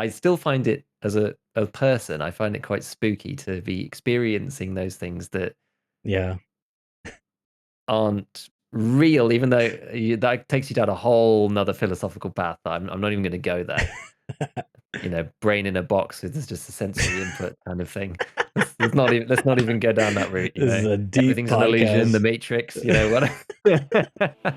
I still find it as a person, I find it quite spooky to be experiencing those things that Yeah. aren't real, even though that takes you down a whole nother philosophical path. I'm not even going to go there. Brain in a box with just a sensory input kind of thing. Let's not even go down that route. This is a deep Everything's an illusion. The podcast. Matrix. What?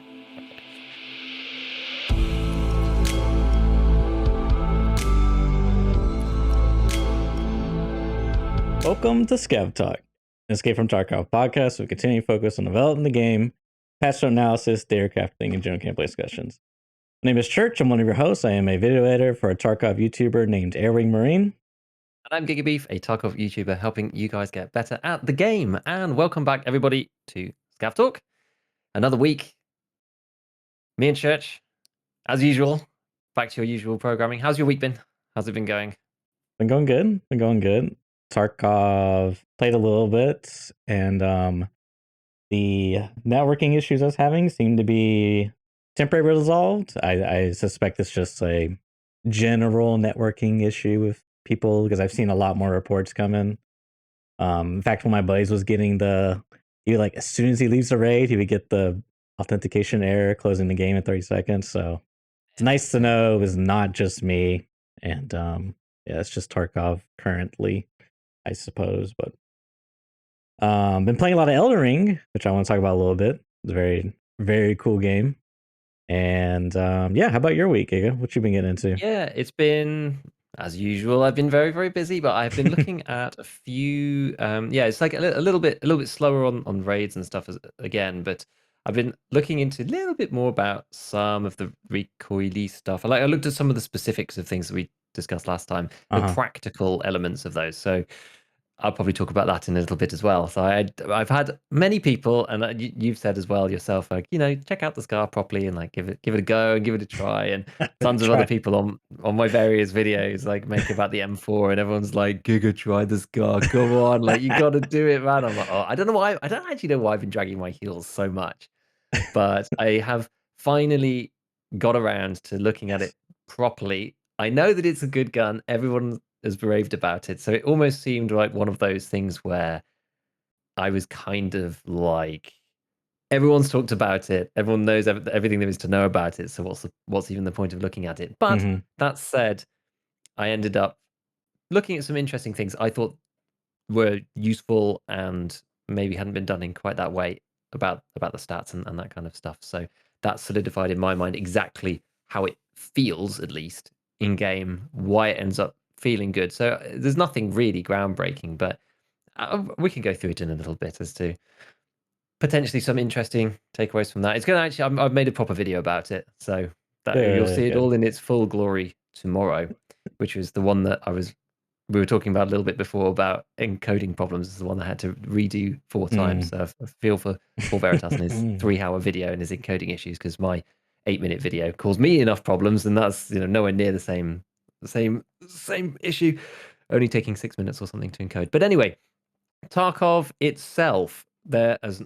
Welcome to ScavTalk, an Escape from Tarkov podcast with continuing focus on developing the game, patch note analysis, data crafting, and general gameplay discussions. My name is Church. I'm one of your hosts. I am a video editor for a Tarkov YouTuber named Airwing Marine. And I'm GigaBeef, a Tarkov YouTuber helping you guys get better at the game. And welcome back, everybody, to ScavTalk. Another week. Me and Church, as usual, back to your usual programming. How's your week been? How's it been going? Been going good. Tarkov played a little bit, and the networking issues I was having seem to be temporarily resolved. I suspect it's just a general networking issue with people because I've seen a lot more reports come in. In fact, when my buddies was getting as soon as he leaves the raid, he would get the authentication error closing the game in 30 seconds. So it's nice to know it was not just me. And yeah, it's just Tarkov currently, I suppose. But been playing a lot of Elden Ring, which I want to talk about a little bit. It's a very, very cool game. And yeah, how about your week, Giga? What you been getting into? Yeah, it's been as usual. I've been very, very busy, but I've been looking at a few. It's like a little bit slower on raids and stuff again. But I've been looking into a little bit more about some of the Recoil stuff. I looked at some of the specifics of things that we discussed last time, the practical elements of those. So I'll probably talk about that in a little bit as well. So I've had many people, and you've said as well yourself, like check out the scar properly and like give it a go and give it a try. And tons of other people on my various videos like make about the M4, and everyone's like, Giga, try the scar, come on, like you got to do it, man. I'm like, oh, I don't know why. I don't actually know why I've been dragging my heels so much, but I have finally got around to looking at it properly. I know that it's a good gun. Everyone has raved about it. So it almost seemed like one of those things where I was kind of like, everyone's talked about it. Everyone knows everything there is to know about it. So what's even the point of looking at it? But that said, I ended up looking at some interesting things I thought were useful and maybe hadn't been done in quite that way about the stats and that kind of stuff. So that solidified in my mind exactly how it feels, at least in game, why it ends up feeling good. So there's nothing really groundbreaking, but we can go through it in a little bit as to potentially some interesting takeaways from that. It's going to actually, I've made a proper video about it, so that you'll see it all in its full glory tomorrow, which was the one that we were talking about a little bit before about encoding problems. Is the one I had to redo 4 times. So I feel for Paul Veritas and his 3-hour video and his encoding issues, because my 8-minute video caused me enough problems, and that's nowhere near the same issue. Only taking 6 minutes or something to encode. But anyway, Tarkov itself, there is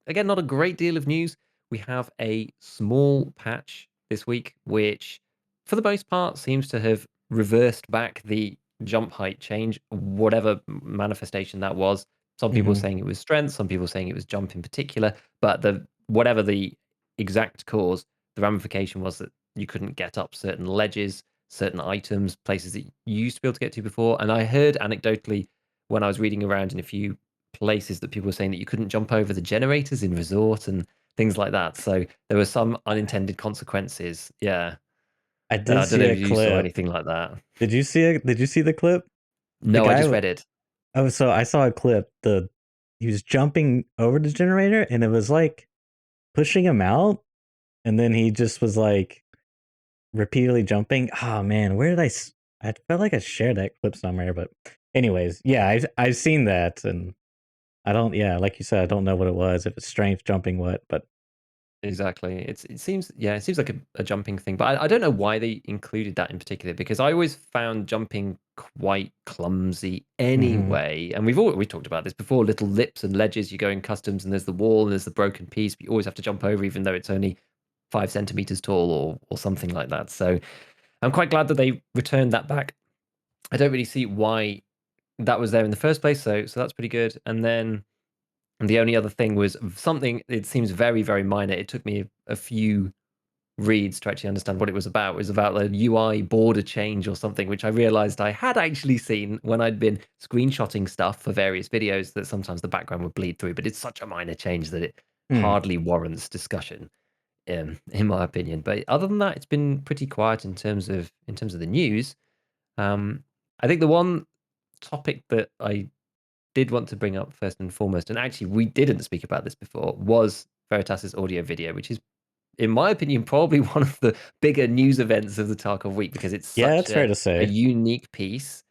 again not a great deal of news. We have a small patch this week, which for the most part seems to have reversed back the jump height change, whatever manifestation that was. Some people were saying it was strength, some people saying it was jump in particular, but whatever the exact cause, the ramification was that you couldn't get up certain ledges, certain items, places that you used to be able to get to before. And I heard anecdotally when I was reading around in a few places that people were saying that you couldn't jump over the generators in resort and things like that. So there were some unintended consequences. Yeah. I I did don't see know a if you saw clip. anything like that. Did you see the clip? The No, I guy just read it. Oh, so I saw a clip. He was jumping over the generator and it was like pushing him out, and then he just was like repeatedly jumping. Oh man, where did I felt like I shared that clip somewhere, but anyways, yeah, I've seen that, and I don't, yeah, like you said, I don't know what it was, if it's strength jumping what, but Exactly. It seems like a jumping thing, but I don't know why they included that in particular, because I always found jumping quite clumsy anyway. And we talked about this before, little lips and ledges, you go in customs and there's the wall and there's the broken piece, but you always have to jump over even though it's only 5 centimeters tall or something like that. So I'm quite glad that they returned that back I don't really see why that was there in the first place. So that's pretty good. And then the only other thing was something. It seems very very minor. It took me a few reads to actually understand what it was about. It was about the UI border change or something, which I realized I had actually seen when I'd been screenshotting stuff for various videos, that sometimes the background would bleed through, but it's such a minor change that it Hmm. hardly warrants discussion, in my opinion. But other than that, it's been pretty quiet in terms of the news. I think the one topic that I did want to bring up first and foremost, and actually we didn't speak about this before, was Veritas's audio video, which is, in my opinion, probably one of the bigger news events of the Tarkov week, because it's Yeah, such that's fair to a say. unique piece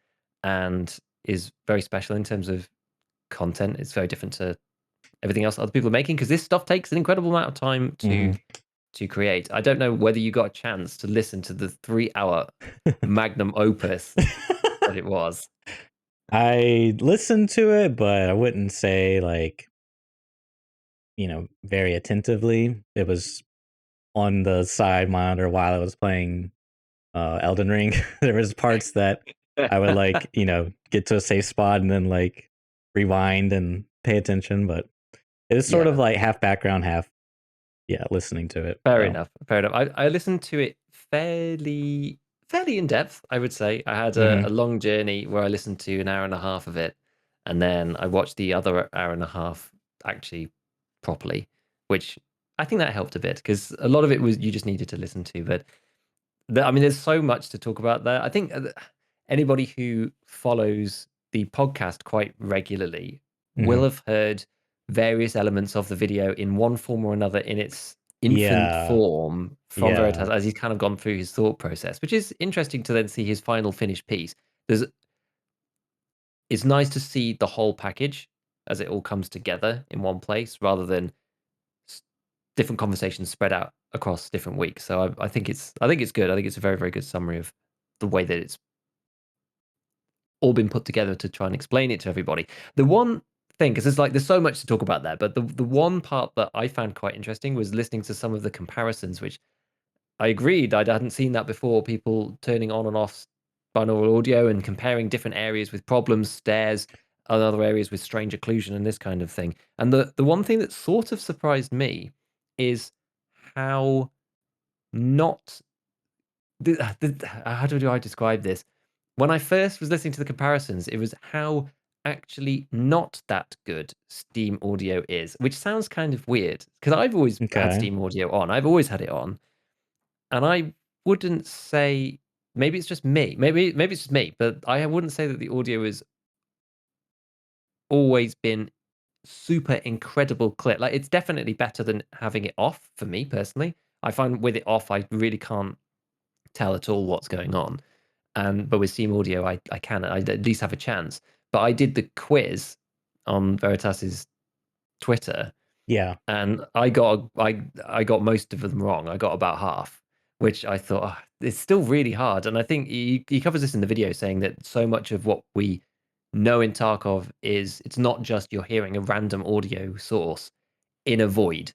and is very special in terms of content. It's very different to everything else other people are making, because this stuff takes an incredible amount of time Hmm. to create. I don't know whether you got a chance to listen to the 3 hour magnum opus that it was. I listened to it, but I wouldn't say like, very attentively. It was on the side monitor while I was playing Elden Ring. There was parts that I would like, get to a safe spot and then like rewind and pay attention, but it is sort of Yeah. like half background, half listening to it. Fair So, enough. Fair enough. I listened to it fairly in depth, I would say. I had a mhm. long journey where I listened to an hour and a half of it, and then I watched the other hour and a half actually properly, which I think that helped a bit, because a lot of it was you just needed to listen to. But I mean, there's so much to talk about there. I think anybody who follows the podcast quite regularly will Mhm. have heard various elements of the video in one form or another in its infant Yeah. form from Veritas, Yeah. as he's kind of gone through his thought process, which is interesting to then see his final finished piece. There's It's nice to see the whole package as it all comes together in one place, rather than different conversations spread out across different weeks. So I think it's good. I think it's a very very good summary of the way that it's all been put together to try and explain it to everybody. The one thing, because there's so much to talk about there, but the one part that I found quite interesting was listening to some of the comparisons, which I agreed I hadn't seen that before. People turning on and off binaural audio and comparing different areas with problems, stairs, and other areas with strange occlusion and this kind of thing. And the one thing that sort of surprised me is how not how do I describe this? When I first was listening to the comparisons, it was how actually not that good Steam audio is, which sounds kind of weird, because I've always had Okay. Steam audio on. I've always had it on, and I wouldn't say, maybe it's just me. Maybe it's just me, but I wouldn't say that the audio has always been super incredible clear. Like, it's definitely better than having it off for me personally. I find with it off, I really can't tell at all what's going on. But with Steam Audio, I can. I at least have a chance. But I did the quiz on Veritas's Twitter, Yeah. and I got most of them wrong. I got about half, which I thought, "Ah, it's still really hard." And I think he covers this in the video, saying that so much of what we know in Tarkov is, it's not just you're hearing a random audio source in a void,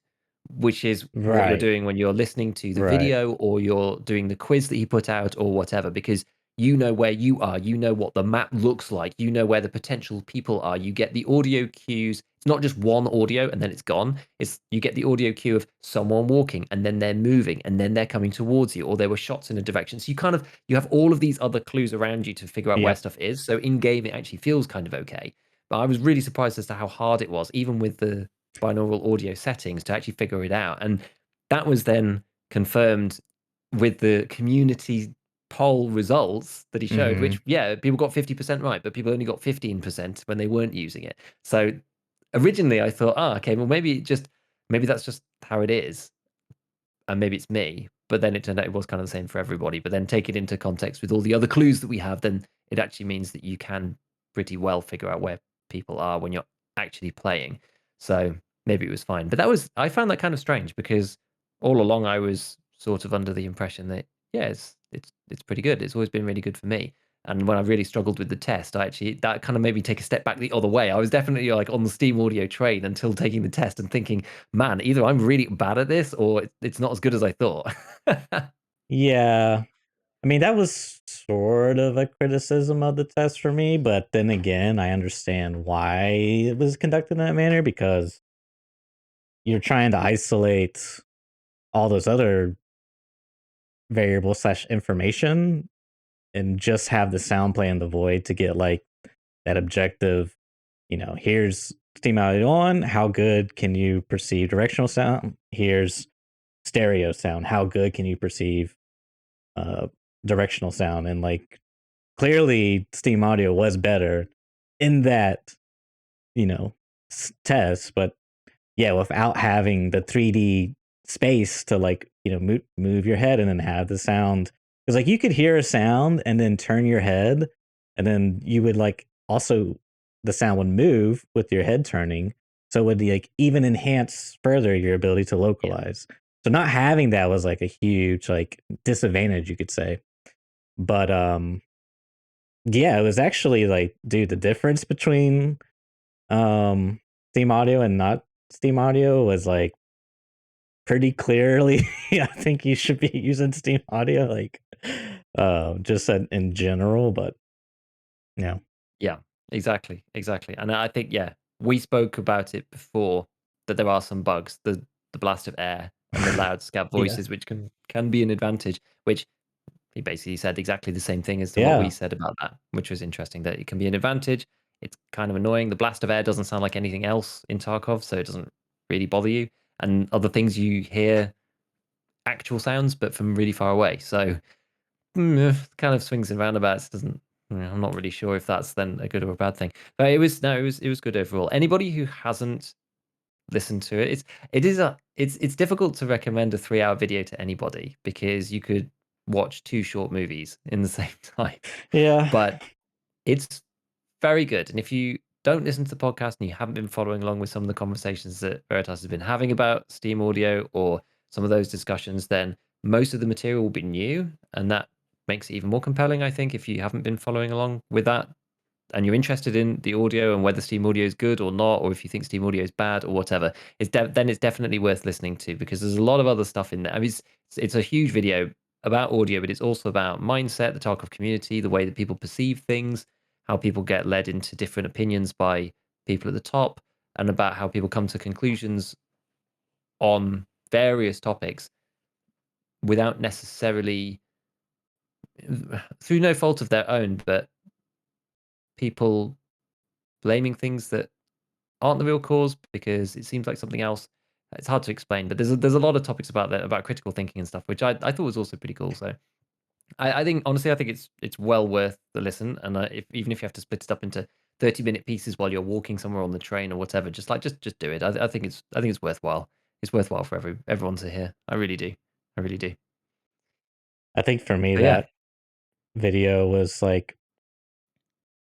which is what you're Right. doing when you're listening to the Right. video or you're doing the quiz that he put out or whatever, because you know where you are, you know what the map looks like, you know where the potential people are. You get the audio cues. It's not just one audio and then it's gone. It's you get the audio cue of someone walking and then they're moving and then they're coming towards you, or there were shots in a direction. So you have all of these other clues around you to figure out where Yep. stuff is. So in game it actually feels kind of okay. But I was really surprised as to how hard it was, even with the binaural audio settings, to actually figure it out. And that was then confirmed with the community poll results that he showed, Mhm. which, yeah, people got 50% right, but people only got 15% when they weren't using it. So originally I thought, okay, well, maybe that's just how it is, and maybe it's me. But then it turned out it was kind of the same for everybody. But then take it into context with all the other clues that we have, then it actually means that you can pretty well figure out where people are when you're actually playing. So maybe it was fine. But I found that kind of strange, because all along I was sort of under the impression that, yeah, it's pretty good. It's always been really good for me. And when I really struggled with the test, that kind of made me take a step back the other way. I was definitely like on the Steam Audio train until taking the test and thinking, man, either I'm really bad at this or it's not as good as I thought. Yeah. I mean, that was sort of a criticism of the test for me, but then again, I understand why it was conducted in that manner because you're trying to isolate all those other variables slash information and just have the sound play in the void to get like that objective, here's steam audio on, how good can you perceive directional sound? Here's stereo sound, how good can you perceive uh directional sound? And like clearly Steam Audio was better in that, you know, test, but yeah, without having the 3D space to like, move your head and then have the sound. Because like you could hear a sound and then turn your head, and then you would like also the sound would move with your head turning. So it would like even enhance further your ability to Yeah. localize. So not having that was like a huge like disadvantage, you could say. But yeah, it was actually like, dude, the difference between um Steam Audio and not Steam Audio was like pretty clearly. I think you should be using Steam Audio, like just in general, but yeah. Yeah, exactly, exactly. And I think, yeah, we spoke about it before that there are some bugs, the blast of air and the loud scav Yeah. voices, which can be an advantage. Which he basically said exactly the same thing as to what we Yeah. said about that, which was interesting. That it can be an advantage. It's kind of annoying. The blast of air doesn't sound like anything else in Tarkov, so it doesn't really bother you. And other things you hear actual sounds, but from really far away. So kind of swings and roundabouts. Doesn't. I'm not really sure if that's then a good or a bad thing. But it was no, it was good overall. Anybody who hasn't listened to it, it's difficult to recommend a 3 hour video to anybody because you could watch two short movies in the same time. Yeah. But it's very good. And if you don't listen to the podcast and you haven't been following along with some of the conversations that Veritas has been having about Steam Audio or some of those discussions, then most of the material will be new. And that makes it even more compelling, I think, if you haven't been following along with that and you're interested in the audio and whether Steam Audio is good or not, or if you think Steam Audio is bad or whatever, then it's definitely worth listening to because there's a lot of other stuff in there. I mean, it's a huge video about audio, but it's also about mindset, the Tarkov community, the way that people perceive things, how people get led into different opinions by people at the top, and about how people come to conclusions on various topics without necessarily through no fault of their own, but people blaming things that aren't the real cause because it seems like something else. It's hard to explain, but there's a lot of topics about that about critical thinking and stuff, which I thought was also pretty cool. So I think honestly, I think it's well worth the listen. And if even if you have to split it up into 30-minute pieces while you're walking somewhere on the train or whatever, just do it. I think it's worthwhile. It's worthwhile for everyone to hear. I really do. I really do. I think for me But yeah, that video was like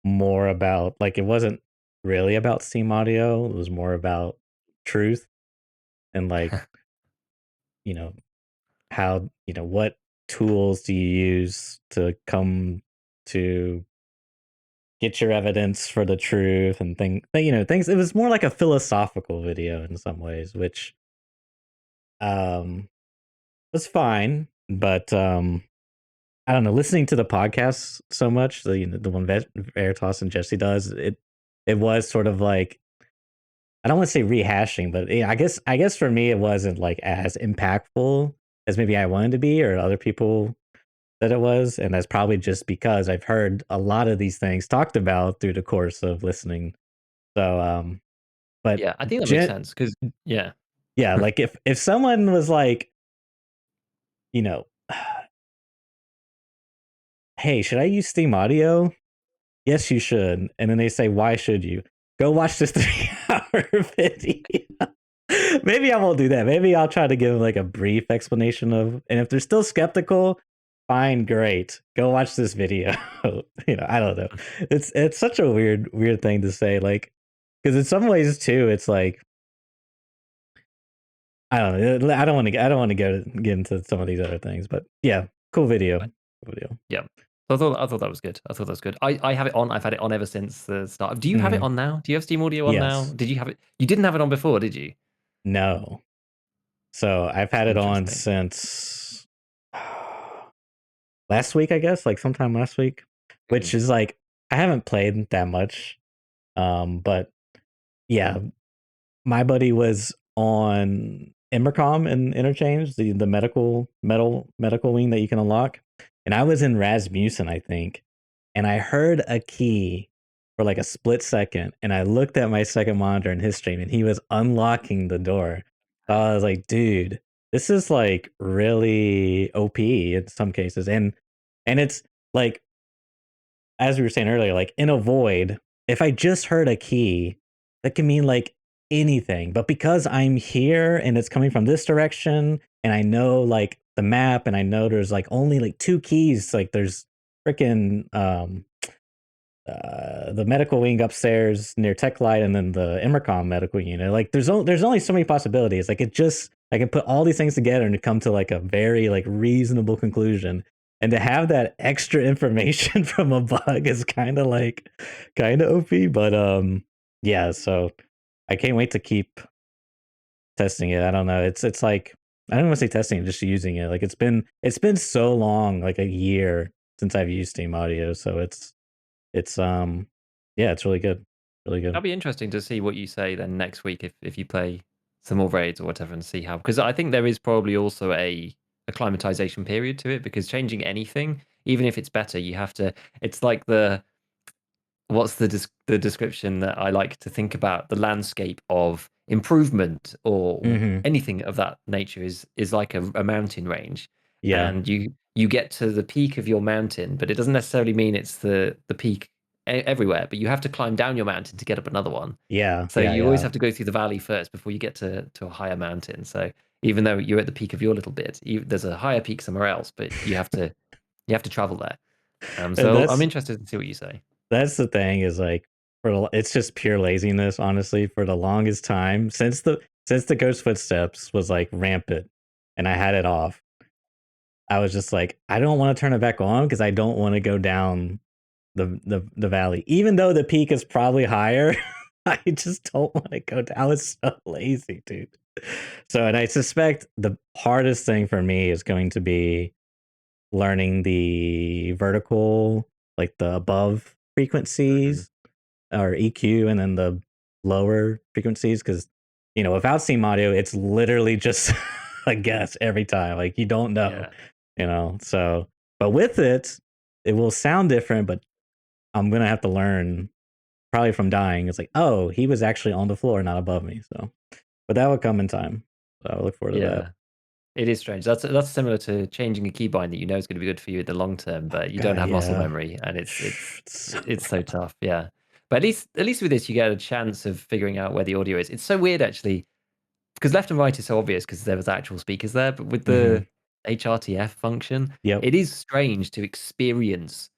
more about like it wasn't really about Steam Audio. It was more about truth and like, you know, how, what tools do you use to come to get your evidence for the truth and things. It was more like a philosophical video in some ways, which um was fine, but I don't know, listening to the podcast so much, the one Veritas and Jesse does, it was sort of like, I don't want to say rehashing, but yeah, I guess for me it wasn't like as impactful as maybe I wanted to be or other people that it was, and that's probably just because I've heard a lot of these things talked about through the course of listening. So, but yeah, I think that makes gen- sense because yeah, yeah, like if someone was like, you know, hey, should I use Steam Audio? Yes, you should. And then they say, why should you? Go watch this 3 hour video. Maybe I won't do that. Maybe I'll try to give like a brief explanation of, and if they're still skeptical, fine, great. Go watch this video. I don't know. It's such a weird thing to say, like, because in some ways too, it's like I don't know. I don't want to get into some of these other things, but yeah, cool video. Cool video. yeah. So I thought that was good. I thought that was good. I have it on. I've had it on ever since the start. Do you have it Mhm. on now? Do you have Steam Audio on now? Yes. Did you have it? You didn't have it on before, did you? No. So I've had it on Interesting. since last week, I guess, like sometime last week, which Mhm. is like I haven't played that much. But yeah, my buddy was on Immercom and Interchange, the medical wing that you can unlock, and I was in Rasmussen, I think, and I heard a key for like a split second, and I looked at my second monitor in his stream, and he was unlocking the door. So I was like, dude, this is like really OP in some cases, and it's like as we were saying earlier, like in a void, if I just heard a key, that can mean like anything. But because I'm here and it's coming from this direction, and I know like the map, and I know there's like only like two keys, like there's freaking the medical wing upstairs near Tech Light, and then the Immercom medical unit. Like there's only so many possibilities. Like it just I can put all these things together and come to like a very like reasonable conclusion. And to have that extra information from a bug is kind of OP. But yeah. So I can't wait to keep testing it. I don't know. It's like I don't want to say testing it, just using it. Like it's been so long, like a year since I've used Steam Audio. So it's yeah, it's really good. Really good. That'll be interesting to see what you say then next week if you play some more raids or whatever and see how, because I think there is probably also a acclimatization period to it, because changing anything, even if it's better, you have to. It's like what's the description that I like to think about the landscape of improvement or Mhm. anything of that nature is like a mountain range, Yeah. and you get to the peak of your mountain, but it doesn't necessarily mean it's the peak everywhere, but you have to climb down your mountain to get up another one. Yeah, So yeah, you always yeah. have to go through the valley first before you get to a higher mountain. So even though you're at the peak of your little bit, there's a higher peak somewhere else, but you have to travel there. And So I'm interested to see what you say. that's the thing is like it's just pure laziness, honestly, for the longest time since the Ghost Footsteps was like rampant and I had it off. I was just like, I don't want to turn it back on because I don't want to go down the valley. Even though the peak is probably higher, I just don't want to go down. I was so lazy, dude. So, and I suspect the hardest thing for me is going to be learning the vertical, like the above Mhm. frequencies or EQ, and then the lower frequencies. Because, without Steam Audio, it's literally just a guess every time. Like, you don't know, Yeah. So, but with it, it will sound different, but I'm going to have to learn probably from dying. It's like, oh, he was actually on the floor, not above me. So, but that will come in time. So I look forward to that. Yeah. It is strange. That's similar to changing a keybind that you know is going to be good for you in the long term, Oh but you don't God, have muscle yeah. memory, and it's it's It's so it's so rough. tough. Yeah. But at least with this, you get a chance of figuring out where the audio is. It's so weird actually, because left and right is so obvious because there was actual speakers there, but with Mhm. the HRTF function, Yep. it is strange to experience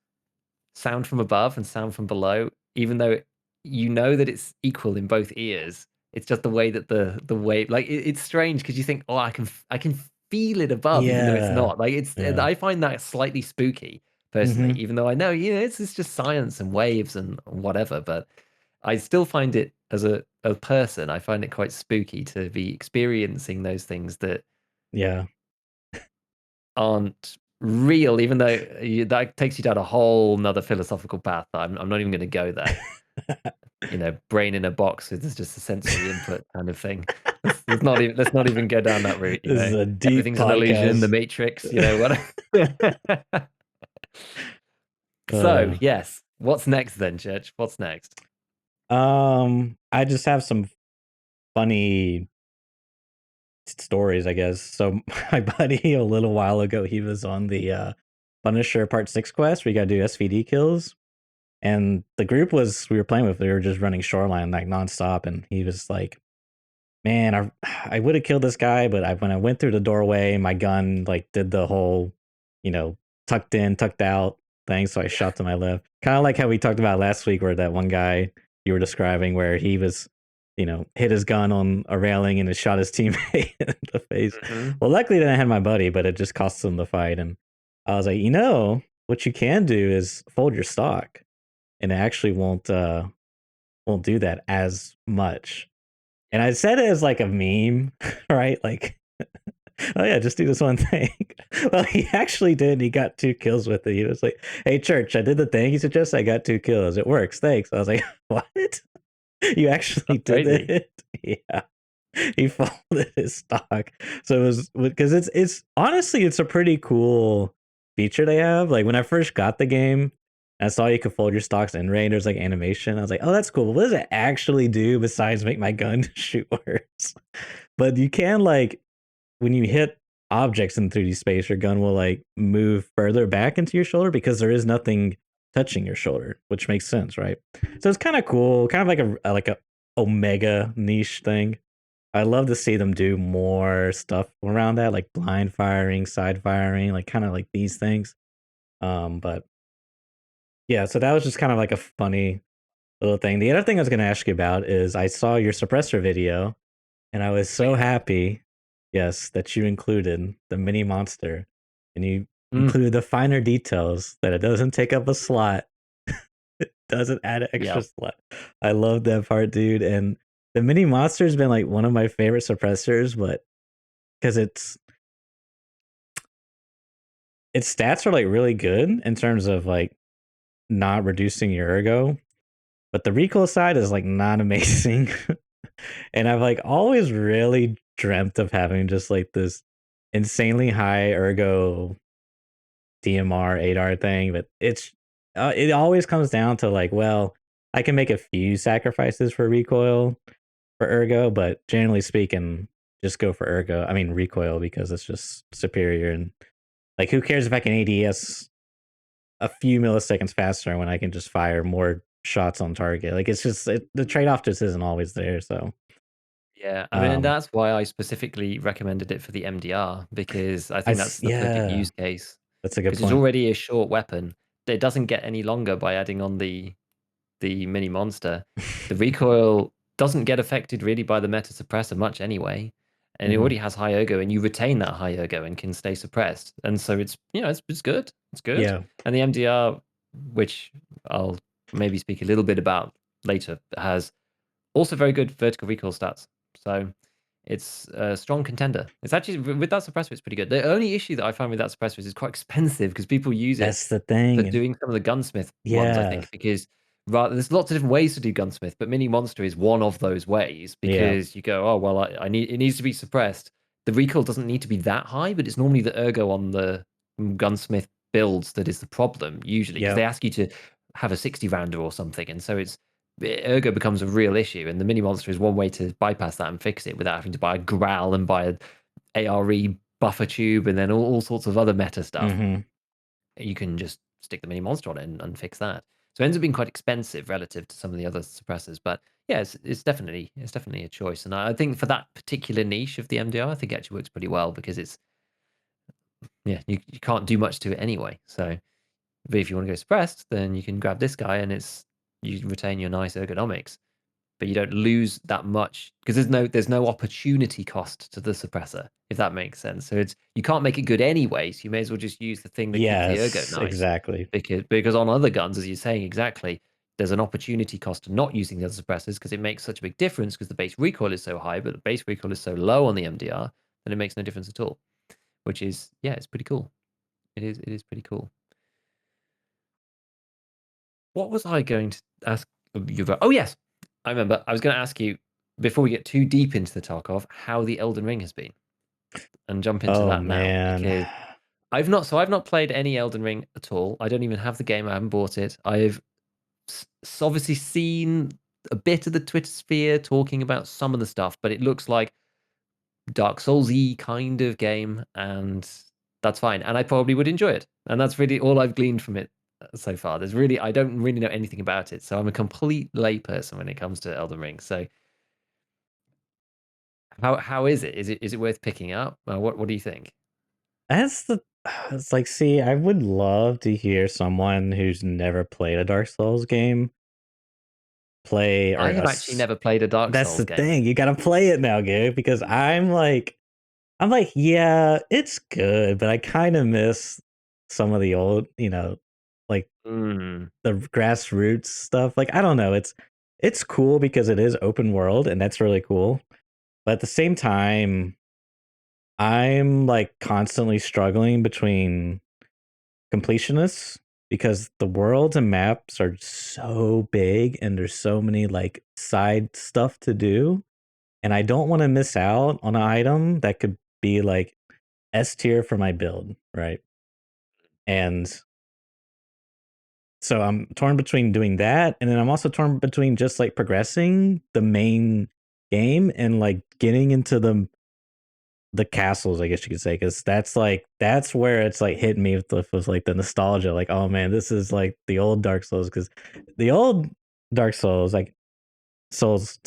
sound from above and sound from below, even though you know that it's equal in both ears. It's just the way that the wave, like it's strange because you think, oh, I can feel it above, even though it's Yeah. not. Like it's Yeah. I find that slightly spooky personally, Mhm. even though I know it's just science and waves and whatever, but I still find it as a person, I find it quite spooky to be experiencing those things that Yeah. aren't real, even though that takes you down a whole nother philosophical path. I'm not even going to go there. Brain in a box with just a sensory input kind of thing. Let's not even go down that route. This is a deep Everything's an illusion. The podcast. Matrix. What? So Uh, yes, what's next then, Church? What's next? I just have some funny stories, I guess. So my buddy a little while ago, he was on the Punisher Part 6 quest where you gotta do SVD kills. And the group we were playing with, they were just running shoreline like nonstop, and he was like, man, I would have killed this guy, but when I went through the doorway, my gun like did the whole, you know, tucked in, tucked out thing. So I shot to my left. Kind of like how we talked about last week, where that one guy you were describing, where he was, hit his gun on a railing and it shot his teammate in the face. Hmm. Well, luckily, then I had my buddy, but it just cost him the fight. And I was like, what you can do is fold your stock, and it actually won't do that as much. And Yeah. I said it as like a meme, right? Like Oh yeah, just do this one thing. Well, he actually did. He got 2 kills with it. He was like, "Hey, church, I did the thing you suggested. I got 2 kills. It works. Thanks." I was like, "What? You actually That's did crazy. it?" Yeah, he folded his stock. So it was because it's honestly it's a pretty cool feature they have. Like when I first got the game, I saw you could fold your stocks in rain. There's like animation. I was like, "Oh, that's cool. But what does it actually do besides make my gun shoot worse?" But you can like when you hit objects in 3D space, your gun will like move further back into your shoulder because there is nothing touching your shoulder, which makes sense, right? So it's kind of cool, kind of like a omega niche thing. I love to see them do more stuff around that, like blind firing, side firing, like kind of like these things. But yeah, so that was just kind of like a funny little thing. The other thing I was going to ask you about is I saw your suppressor video and I was Oh so yeah. happy, yes, that you included the mini monster and you Mm, included the finer details that it doesn't take up a slot. It doesn't add an yeah. extra slot. I love that part, dude. And the mini monster's been like one of my favorite suppressors, but because its stats are like really good in terms of like not reducing your ergo, but the recoil side is like not amazing. And I've like always really dreamt of having just like this insanely high ergo DMR 8R thing, but it always comes down to like, well, I can make a few sacrifices for recoil for ergo, but generally speaking, just go for ergo. I mean recoil because it's just superior and like who cares if I can ADS a few milliseconds faster when I can just fire more shots on target. Like it's just the trade-off just isn't always there. So Yeah, I mean, and um that's why I specifically recommended it for the MDR because I think that's the perfect yeah, use case that's a good because it's point. already a short weapon. It doesn't get any longer by adding on the mini monster. The recoil doesn't get affected really by the meta suppressor much anyway, and it Hmm. already has high ergo, and you retain that high ergo and can stay suppressed. And so it's it's good. It's good. Yeah. And the MDR, which I'll maybe speak a little bit about later, has also very good vertical recoil stats. So it's a strong contender. It's actually with that suppressor, it's pretty good. The only issue that I find with that suppressor is it's quite expensive because people use it That's the for thing. doing some of the gunsmith ones, I Yeah. think, because there's lots of different ways to do gunsmith, but mini monster is one of those ways Yeah. because you go, oh well, I need it needs to be suppressed. The recoil doesn't need to be that high, but it's normally the ergo on the gunsmith builds that is the problem usually because Yeah. they ask you to have a 60 rounder or something, and so it's ergo becomes a real issue, and the mini monster is one way to bypass that and fix it without having to buy a growl and buy a ARE buffer tube and then all sorts of other meta stuff. Hmm. You can just stick the mini monster on it and fix that. So it ends up being quite expensive relative to some of the other suppressors, but yeah, it's definitely a choice. And I think for that particular niche of the MDR, I think it actually works pretty well because it's yeah, you can't do much to it anyway. So but if you want to go suppressed, then you can grab this guy and it's you retain your nice ergonomics, but you don't lose that much because there's no opportunity cost to the suppressor, if that makes sense. So it's you can't make it good anyway, so you may as well just use the thing that keeps the ergo Yes, nice. exactly. Because on other guns, as you're saying exactly, there's an opportunity cost to not using the other suppressors because it makes such a big difference because the base recoil is so high, but the base recoil is so low on the MDR, then it makes no difference at all. Which is yeah, it's pretty cool. It is pretty cool. What was I going to ask you about? Oh yes, I remember. I was going to ask you before we get too deep into the Tarkov how the Elden Ring has been, and jump into Oh that now man. because I've not played any Elden Ring at all. I don't even have the game. I haven't bought it. I've obviously seen a bit of the Twitter sphere talking about some of the stuff, but it looks like Dark Souls-y kind of game, and that's fine. And I probably would enjoy it. And that's really all I've gleaned from it so far. I don't really know anything about it, so I'm a complete layperson when it comes to Elden Ring. So how is it? Is it worth picking up? What do you think? That's the it's like see, I would love to hear someone who's never played a Dark Souls game play or I have actually never played a Dark that's Souls the game. thing. You got to play it now, Gabe, because I'm like, yeah, it's good, but I kind of miss some of the old, like Mm, the grassroots stuff. Like I don't know, it's cool because it is open world and that's really cool. But at the same time, I'm like constantly struggling between completionists because the worlds and maps are so big and there's so many like side stuff to do. And I don't want to miss out on an item that could be like S tier for my build, right? And so I'm torn between doing that, and then I'm also torn between just like progressing the main game and like getting into the castles, I guess you could say, because that's where it's like hitting me with like the nostalgia, like oh man, this is like the old Dark Souls, because the old Dark Souls, like Souls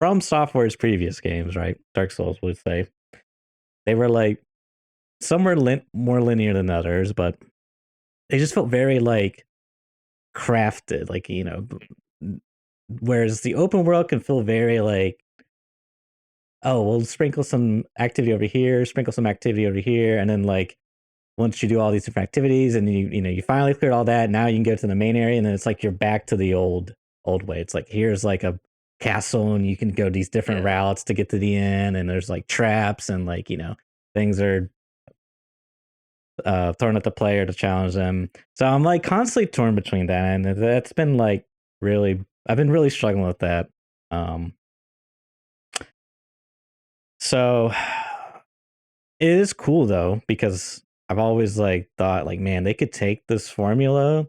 from Software's previous games, right? Dark Souls would say they were like some were more linear than others, but they just felt very like crafted, like whereas the open world can feel very like, oh, we'll sprinkle some activity over here, sprinkle some activity over here, and then like once you do all these different activities and you finally cleared all that, now you can go to the main area, and then it's like you're back to the old way. It's like here's like a castle, and you can go these different Yeah. routes to get to the end, and there's like traps, and like things are thrown at the player to challenge them. So I'm like constantly torn between that, and that's been like really, I've been really struggling with that. Um, so it is cool though, because I've always like thought like, man, they could take this formula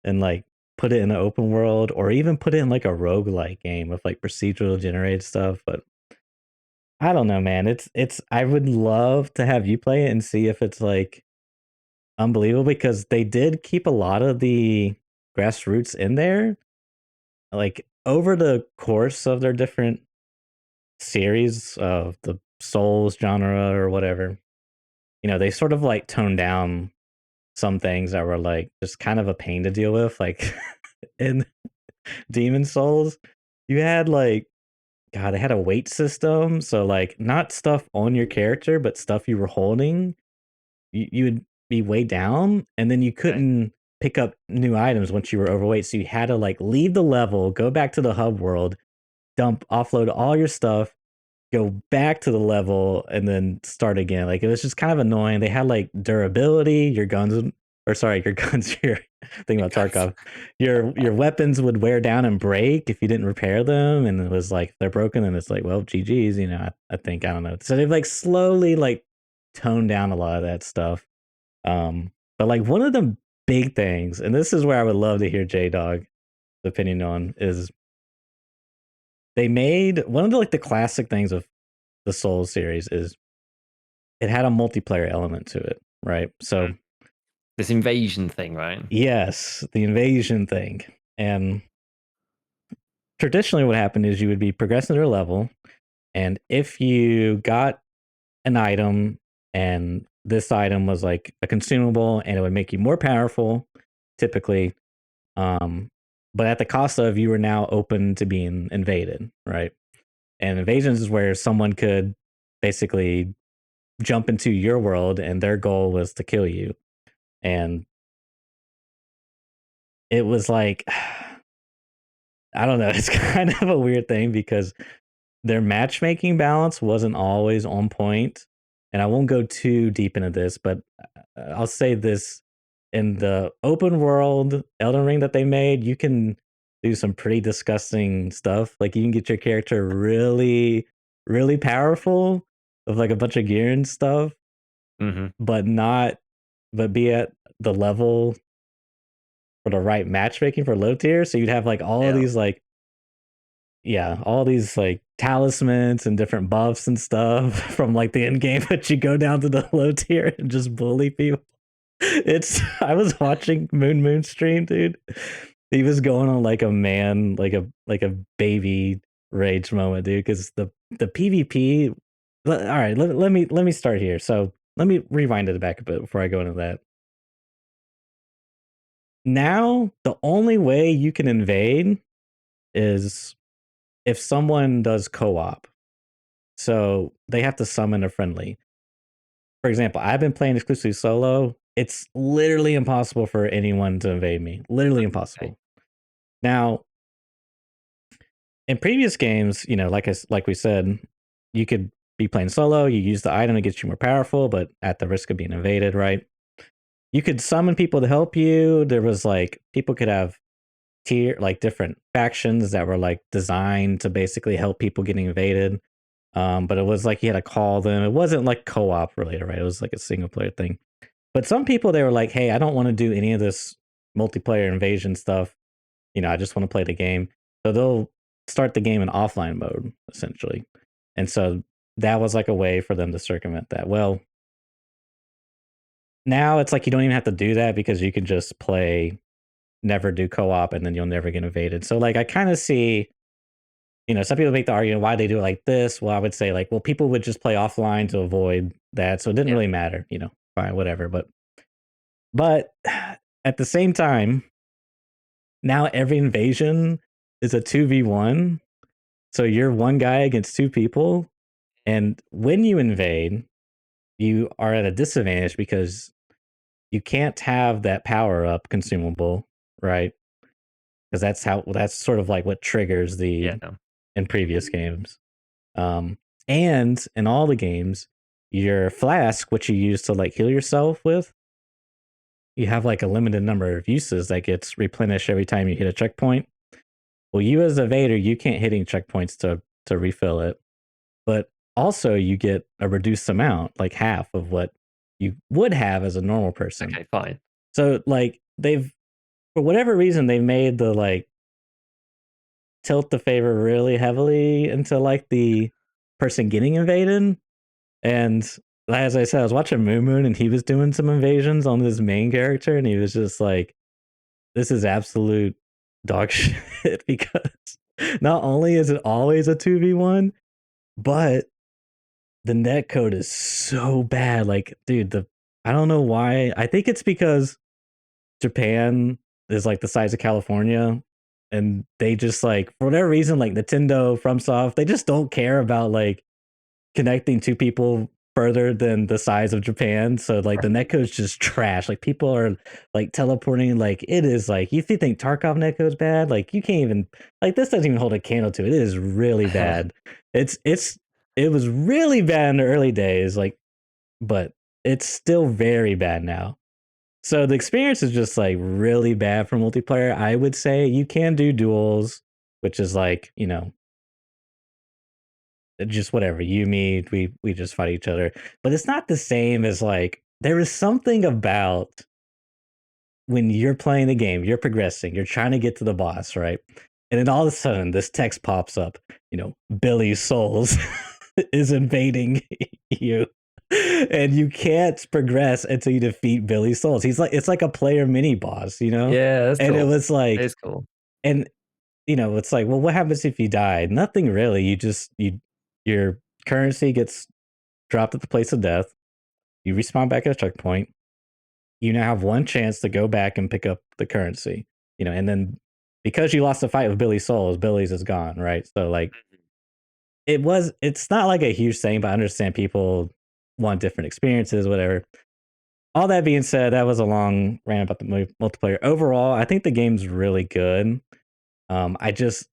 and like put it in an open world, or even put it in like a roguelike game with like procedural generated stuff. But I don't know, man. It's I would love to have you play it and see if it's like unbelievable, because they did keep a lot of the grassroots in there. Like over the course of their different series of the Souls genre or whatever, they sort of like toned down some things that were like just kind of a pain to deal with. Like in Demon Souls, you had like, God, they had a weight system. So like not stuff on your character, but stuff you were holding. You would be way down, and then you Okay. couldn't pick up new items once you were overweight. So you had to like leave the level, go back to the hub world, offload all your stuff, go back to the level, and then start again. Like it was just kind of annoying. They had like durability, your guns, or sorry, your guns, your thing about Guys. Tarkov, your weapons would wear down and break if you didn't repair them. And it was like, if they're broken, and it's like, well, GG's, I think, I don't know. So they've like slowly like toned down a lot of that stuff. But like one of the big things, and this is where I would love to hear J Dog's opinion on, is they made one of the like the classic things of the Souls series is it had a multiplayer element to it, right? So This invasion thing, right? yes, the invasion thing. And traditionally what happened is you would be progressing through a level, and if you got an item, and this item was like a consumable and it would make you more powerful, typically, um, but at the cost of you were now open to being invaded, right? And invasions is where someone could basically jump into your world, and their goal was to kill you. And it was like, I don't know, it's kind of a weird thing because their matchmaking balance wasn't always on point. And I won't go too deep into this, but I'll say this: in the open world Elden Ring that they made, you can do some pretty disgusting stuff. Like you can get your character really, really powerful with like a bunch of gear and stuff, Hmm. but not, but be at the level for the right matchmaking for low tier. So you'd have like all of Yeah. these like, yeah, all these like talismans and different buffs and stuff from like the end game, but you go down to the low tier and just bully people. It's I was watching Moon stream, dude. He was going on like a man, like a baby rage moment, dude. Because the PvP. All right, let me start here. So let me rewind it back a bit before I go into that. Now the only way you can invade is if someone does co-op. So they have to summon a friendly. For example, I've been playing exclusively solo. It's literally impossible for anyone to invade me. Literally Okay. impossible. Now, in previous games, like we said, you could be playing solo, you use the item to get you more powerful, but at the risk of being invaded, right? You could summon people to help you. There was like people could have like different factions that were like designed to basically help people getting invaded. But it was like you had to call them. It wasn't like co-op related, right? It was like a single player thing. But some people they were like, hey, I don't want to do any of this multiplayer invasion stuff. I just want to play the game. So they'll start the game in offline mode, essentially. And so that was like a way for them to circumvent that. Well, now it's like you don't even have to do that because you can just play, never do co-op, and then you'll never get invaded. So like I kind of see, some people make the argument why they do it like this. Well, I would say like, well, people would just play offline to avoid that. So it didn't Yeah. really matter, fine, whatever. But at the same time, now every invasion is a 2v1. So you're one guy against two people. And when you invade, you are at a disadvantage because you can't have that power up consumable, right? Because that's sort of like what triggers Yeah. the No. in previous games. And in all the games, your flask, which you use to like heal yourself with, you have like a limited number of uses that gets replenished every time you hit a checkpoint. Well, you as a Vader, you can't hit any checkpoints to refill it, but also you get a reduced amount, like half of what you would have as a normal person. Okay, fine. So like they've for whatever reason they've made the like tilt the favor really heavily into like the person getting invaded. And as I said, I was watching Moo Moon and he was doing some invasions on his main character, and he was just like, this is absolute dog shit because not only is it always a 2v1, but the net code is so bad. Like, dude, I don't know why. I think it's because Japan is like the size of California, and they just like for whatever reason, like Nintendo, FromSoft, they just don't care about like connecting two people further than the size of Japan. So like the netcode's just trash. Like people are like teleporting. Like it is like if you think Tarkov netcode's bad, like you can't even like this doesn't even hold a candle to it. It is really bad. It was really bad in the early days, like, but it's still very bad now. So the experience is just like really bad for multiplayer. I would say you can do duels, which is like, just whatever, you, me, we just fight each other. But it's not the same as like there is something about when you're playing the game, you're progressing, you're trying to get to the boss, right? And then all of a sudden this text pops up, Billy Souls is invading you. And you can't progress until you defeat Billy Souls. It's like a player mini boss. Yeah, that's And it cool. was like, It's cool. and it's like, well, what happens if you die? Nothing really. Your currency gets dropped at the place of death. You respawn back at a checkpoint. You now have one chance to go back and pick up the currency. And then because you lost the fight with Billy Souls, Billy's is gone, right? So like it's not like a huge thing, but I understand people want different experiences, whatever. All that being said, that was a long rant about the multiplayer. Overall, I think the game's really good. I just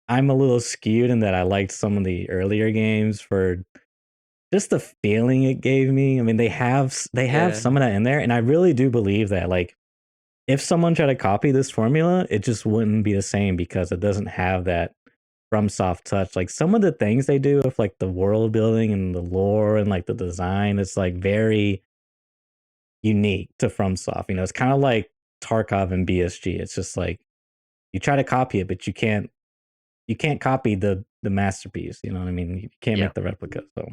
I'm a little skewed in that I liked some of the earlier games for just the feeling it gave me. I mean, they have Yeah. some of that in there, and I really do believe that like if someone tried to copy this formula, it just wouldn't be the same because it doesn't have that from soft touch. Like some of the things they do with like the world building and the lore and like the design, it's like very unique to FromSoft. It's kind of like Tarkov and BSG. It's just like you try to copy it, but you can't copy the masterpiece. You know what I mean? You can't Yeah. make the replica. So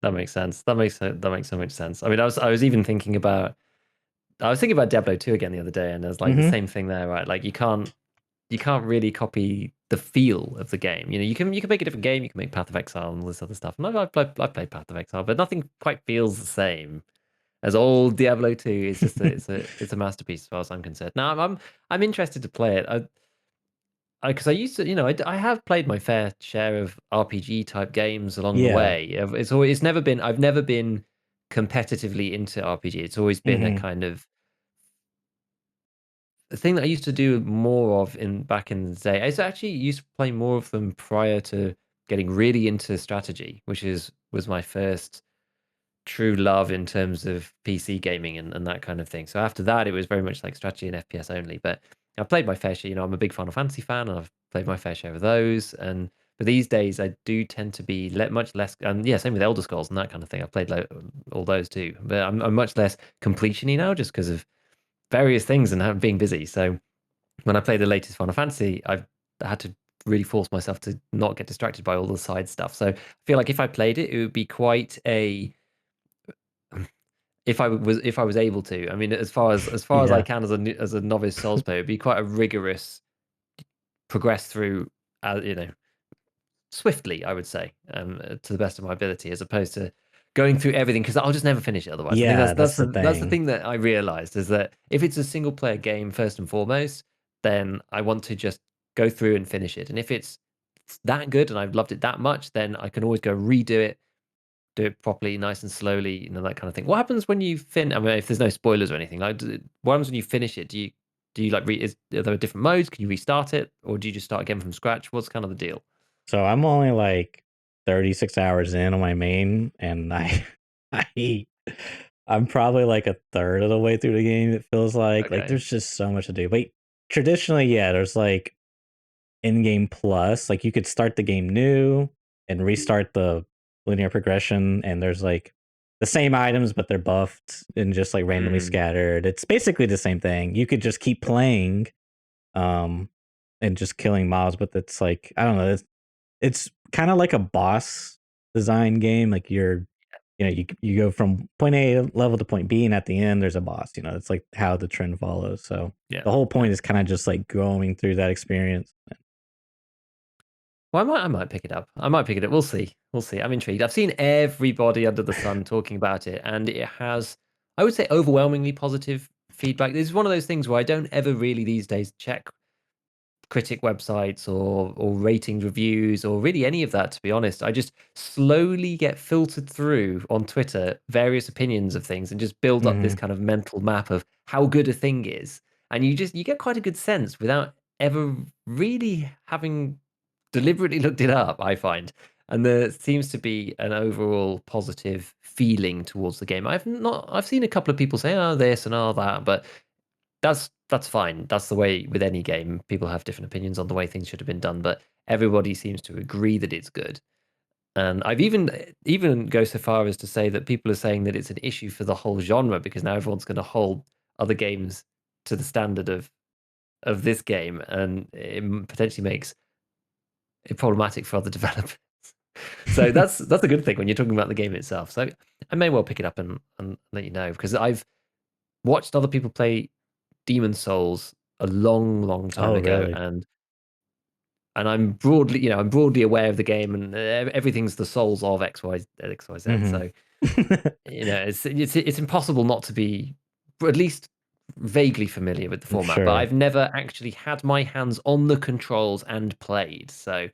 That makes sense. That makes so much sense. I mean, I was even thinking about Diablo 2 again the other day, and there's like the mm-hmm. same thing there, right? Like you can't really copy the feel of the game. You can make a different game. You can make Path of Exile and all this other stuff. And I've played Path of Exile, but nothing quite feels the same as old Diablo 2. It's just it's a masterpiece as far as I'm concerned. Now I'm interested to play it. Because I used to, I have played my fair share of RPG type games along the Yeah. way. I've never been competitively into RPG. It's always been a Mm-hmm. kind of the thing that I used to do more of in back in the day. I actually used to play more of them prior to getting really into strategy, which was my first true love in terms of PC gaming and that kind of thing. So after that, it was very much like strategy and FPS only. But I played my fair share. I'm a big Final Fantasy fan, and I've played my fair share of those. And but these days, I do tend to be much less. And yeah, same with Elder Scrolls and that kind of thing. I've played all those too, but I'm much less completiony now, just because of various things and being busy. So when I play the latest Final Fantasy, I've had to really force myself to not get distracted by all the side stuff. So I feel like if I played it, it would be quite a if I was able to. I mean, as far as I Yeah. can as a novice Souls player, it'd be quite a rigorous progress through, swiftly, I would say, to the best of my ability, as opposed to going through everything because I'll just never finish it otherwise. I think that's Yeah, that's that's the the that's the thing. thing that I realized is that if it's a single player game first and foremost, then I want to just go through and finish it. And if it's that good and I've loved it that much, then I can always go redo it, do it properly, nice and slowly, that kind of thing. What happens when you I mean, if there's no spoilers or anything, like, what happens when you finish it? Do you like are there different modes? Can you restart it, or do you just start again from scratch? What's kind of the deal? So I'm only like 36 hours in on my main, and I I'm probably like a third of the way through the game. It feels like Okay. there's just so much to do. But traditionally, yeah, there's like in-game plus, like you could start the game new and restart the linear progression, and there's like the same items, but they're buffed and just like randomly Mm, scattered. It's basically the same thing. You could just keep playing, um, and just killing mobs, but it's like I don't know. It's kind of like a boss design game. Like you go from point A level to point B, and at the end there's a boss. It's like how the trend follows. So yeah. the whole Yeah. point is kind of just like going through that experience. Well, I might pick it up. I might pick it up. We'll see. We'll see. I'm intrigued. I've seen everybody under the sun talking about it, and it has, I would say, overwhelmingly positive feedback. This is one of those things where I don't ever really these days check critic websites or ratings reviews or really any of that, to be honest. I just slowly get filtered through on Twitter various opinions of things and just build up this Hmm. kind of mental map of how good a thing is. And you get quite a good sense without ever really having deliberately looked it up, I find. And there seems to be an overall positive feeling towards the game. I've seen a couple of people say, oh, this and all that, but that's fine. That's the way with any game. People have different opinions on the way things should have been done, but everybody seems to agree that it's good. And I've even go so far as to say that people are saying that it's an issue for the whole genre because now everyone's going to hold other games to the standard of this game, and it potentially makes it problematic for other developers. So that's a good thing when you're talking about the game itself. So I may well pick it up and let you know because I've watched other people play Demon Souls a long, long time Oh, ago, really? and I'm broadly aware of the game, and everything's the Souls of XYZ. Hmm. So it's impossible not to be at least vaguely familiar with the format. But Sure. I've never actually had my hands on the controls and played. So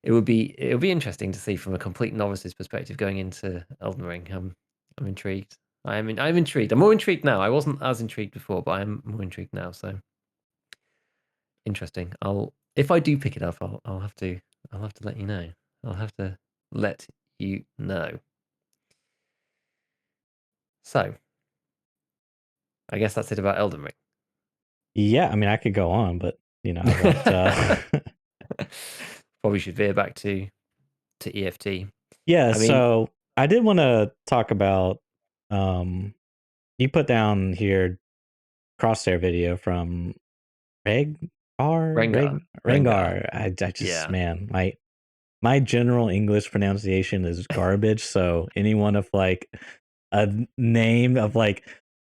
it would be interesting to see from a complete novice's perspective going into Elden Ring. I'm intrigued. I'm intrigued. I'm more intrigued now. I wasn't as intrigued before, but I'm more intrigued now. So interesting. If I do pick it up, I'll have to let you know. I'll have to let you know. So I guess that's it about Elden Ring. Yeah, I mean, I could go on, but I won't. Probably should veer back to EFT. Yeah, I mean, so I did want to talk about. Um, you put down here crosshair video from Rengar, Rengar. Rengar. I just, Yeah, man, my general English pronunciation is garbage. So anyone of like name of like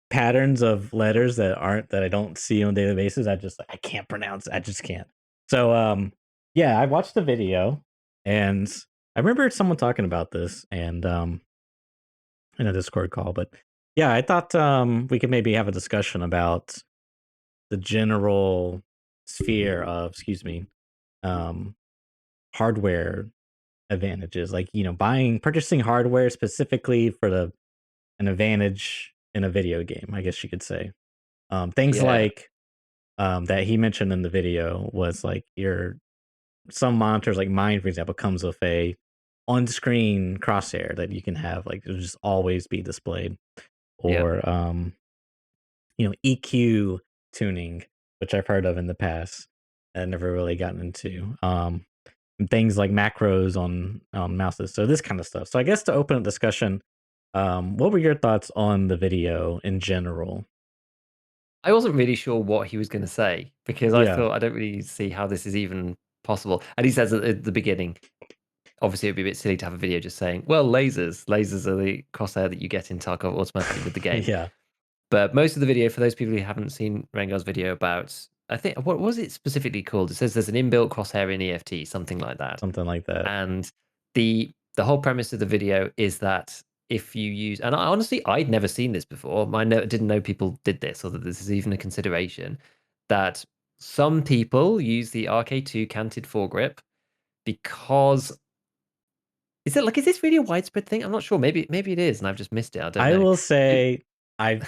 patterns of letters that I don't see on a daily basis, I can't pronounce. I just can't. So yeah, I watched the video, and I remember someone talking about this and in a Discord call. But yeah, I thought we could maybe have a discussion about the general sphere of, excuse me, um hardware advantages, like purchasing hardware specifically for the an advantage in a video game, I guess you could say. Things yeah, like that he mentioned in the video was like your some monitors like mine, for example, comes with a on-screen crosshair that you can have, like, it'll just always be displayed, Yeah. or EQ tuning, which I've heard of in the past. I've never really gotten into. And things like macros on mouses. So this kind of stuff. So I guess to open up discussion, what were your thoughts on the video in general? I wasn't really sure what he was going to say because I Yeah, thought I don't really see how this is even possible. And he says at the beginning, obviously it'd be a bit silly to have a video just saying, well, lasers are the crosshair that you get in Tarkov automatically with the game. yeah, But most of the video, for those people who haven't seen Rengar's video about, I think, what was it specifically called? It says there's an inbuilt crosshair in EFT, something like that. something like that. And the whole premise of the video is that if you use, and I, honestly, I'd never seen this before. Didn't know people did this, or that this is even a consideration. That some people use the RK2 canted foregrip because is this really a widespread thing? I'm not sure. Maybe it is, and I've just missed it. I don't I know. will say I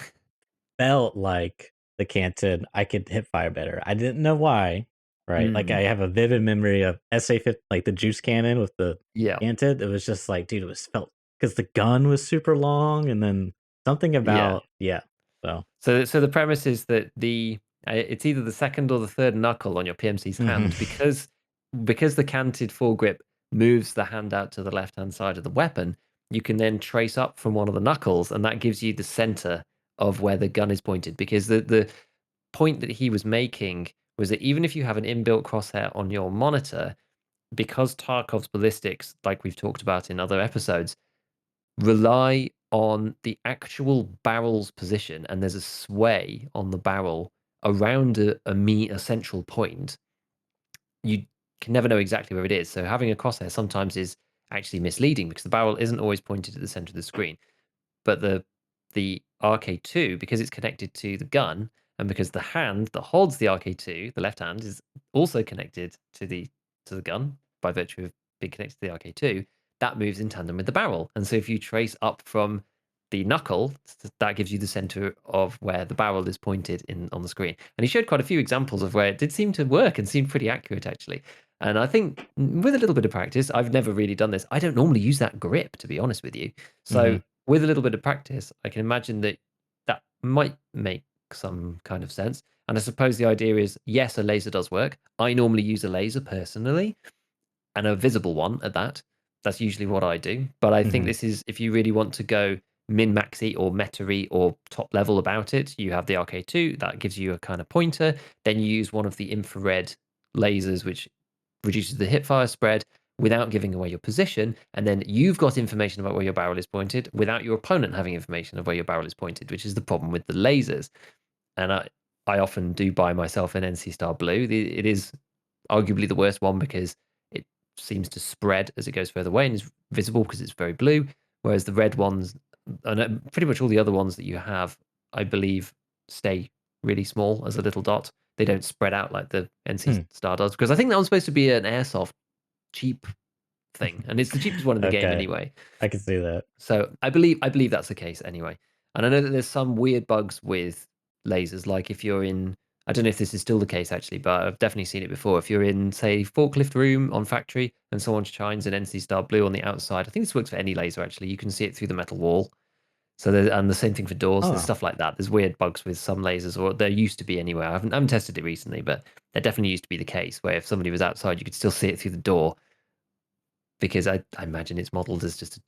felt like the canted I could hip fire better. I didn't know why, right? Like I Mm, have a vivid memory of SA-50, like the juice cannon with the yeah, canted. It was just like, dude, it was felt because the gun was super long, and then something yeah. about yeah. So So the premise is that it's either the second or the third knuckle on your PMC's mhm. hand because the canted foregrip moves the hand out to the left hand side of the weapon. You can then trace up from one of the knuckles, and that gives you the center of where the gun is pointed. Because the point that he was making was that even if you have an inbuilt crosshair on your monitor, because Tarkov's ballistics, like we've talked about in other episodes, rely on the actual barrel's position, and there's a sway on the barrel around a central point. You can never know exactly where it is. So having a crosshair sometimes is actually misleading because the barrel isn't always pointed at the center of the screen. But the RK2, because it's connected to the gun, and because the hand that holds the RK2, the left hand, is also connected to the gun by virtue of being connected to the RK2, that moves in tandem with the barrel. And so if you trace up from the knuckle, that gives you the center of where the barrel is pointed in on the screen. And he showed quite a few examples of where it did seem to work and seemed pretty accurate actually. And I think with a little bit of practice, I've never really done this. I don't normally use that grip, to be honest with you. So Mhm. with a little bit of practice, I can imagine that that might make some kind of sense. And I suppose the idea is yes, a laser does work. I normally use a laser personally, and a visible one at that. That's usually what I do. But I think Mhm. this is if you really want to go min maxy or meta or top level about it, you have the RK2 that gives you a kind of pointer. Then you use one of the infrared lasers, which reduces the hip fire spread without giving away your position. And then you've got information about where your barrel is pointed without your opponent having information of where your barrel is pointed, which is the problem with the lasers. And I often do buy myself an NC Star Blue. It is arguably the worst one because it seems to spread as it goes further away and is visible because it's very blue. Whereas the red ones, and pretty much all the other ones that you have, I believe, stay really small as a little dot. They don't spread out like the NC Hmm. Star does. Because I think that one's supposed to be an airsoft cheap thing, and it's the cheapest one in the game Okay, anyway. I can see that. So I believe that's the case anyway. And I know that there's some weird bugs with lasers, like if you're in, I don't know if this is still the case actually, but I've definitely seen it before. If you're in, say, forklift room on factory and someone shines an NC Star blue on the outside, I think this works for any laser actually. You can see it through the metal wall. So and the same thing for doors. There's Oh, stuff like that. There's weird bugs with some lasers, or there used to be anyway. I haven't tested it recently, but there definitely used to be the case where if somebody was outside, you could still see it through the door because I imagine it's modeled as just a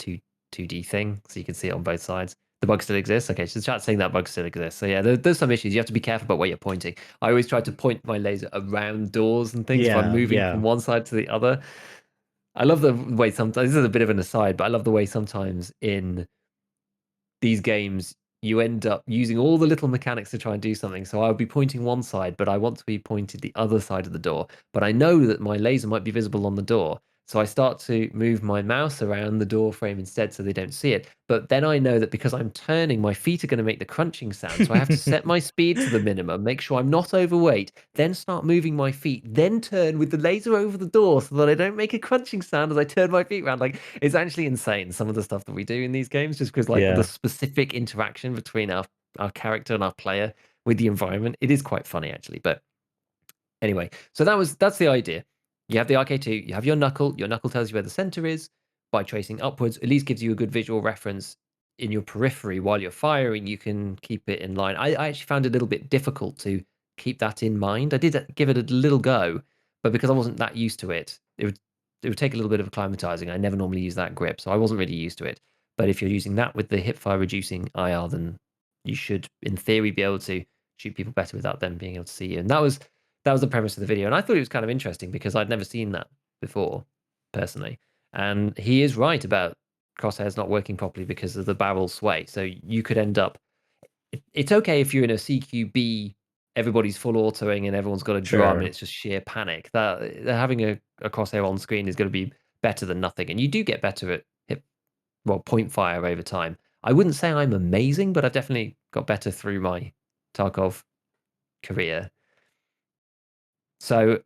2D thing, so you can see it on both sides. The bug still exists. Okay, so the chat's saying that bug still exists. So yeah, there's some issues. You have to be careful about where you're pointing. I always try to point my laser around doors and things if I'm yeah, moving yeah. from one side to the other. I love the way sometimes, this is a bit of an aside, but I love the way sometimes in these games you end up using all the little mechanics to try and do something. So I'll be pointing one side, but I want to be pointed the other side of the door. But I know that my laser might be visible on the door. So I start to move my mouse around the door frame instead so they don't see it. But then I know that because I'm turning, my feet are going to make the crunching sound. So I have to set my speed to the minimum, make sure I'm not overweight, then start moving my feet, then turn with the laser over the door so that I don't make a crunching sound as I turn my feet around. Like it's actually insane some of the stuff that we do in these games, just because like the Yeah. specific interaction between our character and our player with the environment, it is quite funny actually. But anyway, so that's the idea. You have the RK2, you have your knuckle. Your knuckle tells you where the center is by tracing upwards. At least gives you a good visual reference in your periphery while you're firing. You can keep it in line. I actually found it a little bit difficult to keep that in mind. I did give it a little go, but because I wasn't that used to it, it would take a little bit of acclimatizing. I never normally use that grip, so I wasn't really used to it. But if you're using that with the hipfire reducing IR, then you should, in theory, be able to shoot people better without them being able to see you. And that was the premise of the video, and I thought it was kind of interesting because I'd never seen that before, personally. And he is right about crosshairs not working properly because of the barrel sway. So you could end up. It's okay if you're in a CQB, everybody's full autoing and everyone's got a drum and Sure. it's just sheer panic. That having a crosshair on screen is going to be better than nothing, and you do get better at point fire over time. I wouldn't say I'm amazing, but I've definitely got better through my Tarkov career. So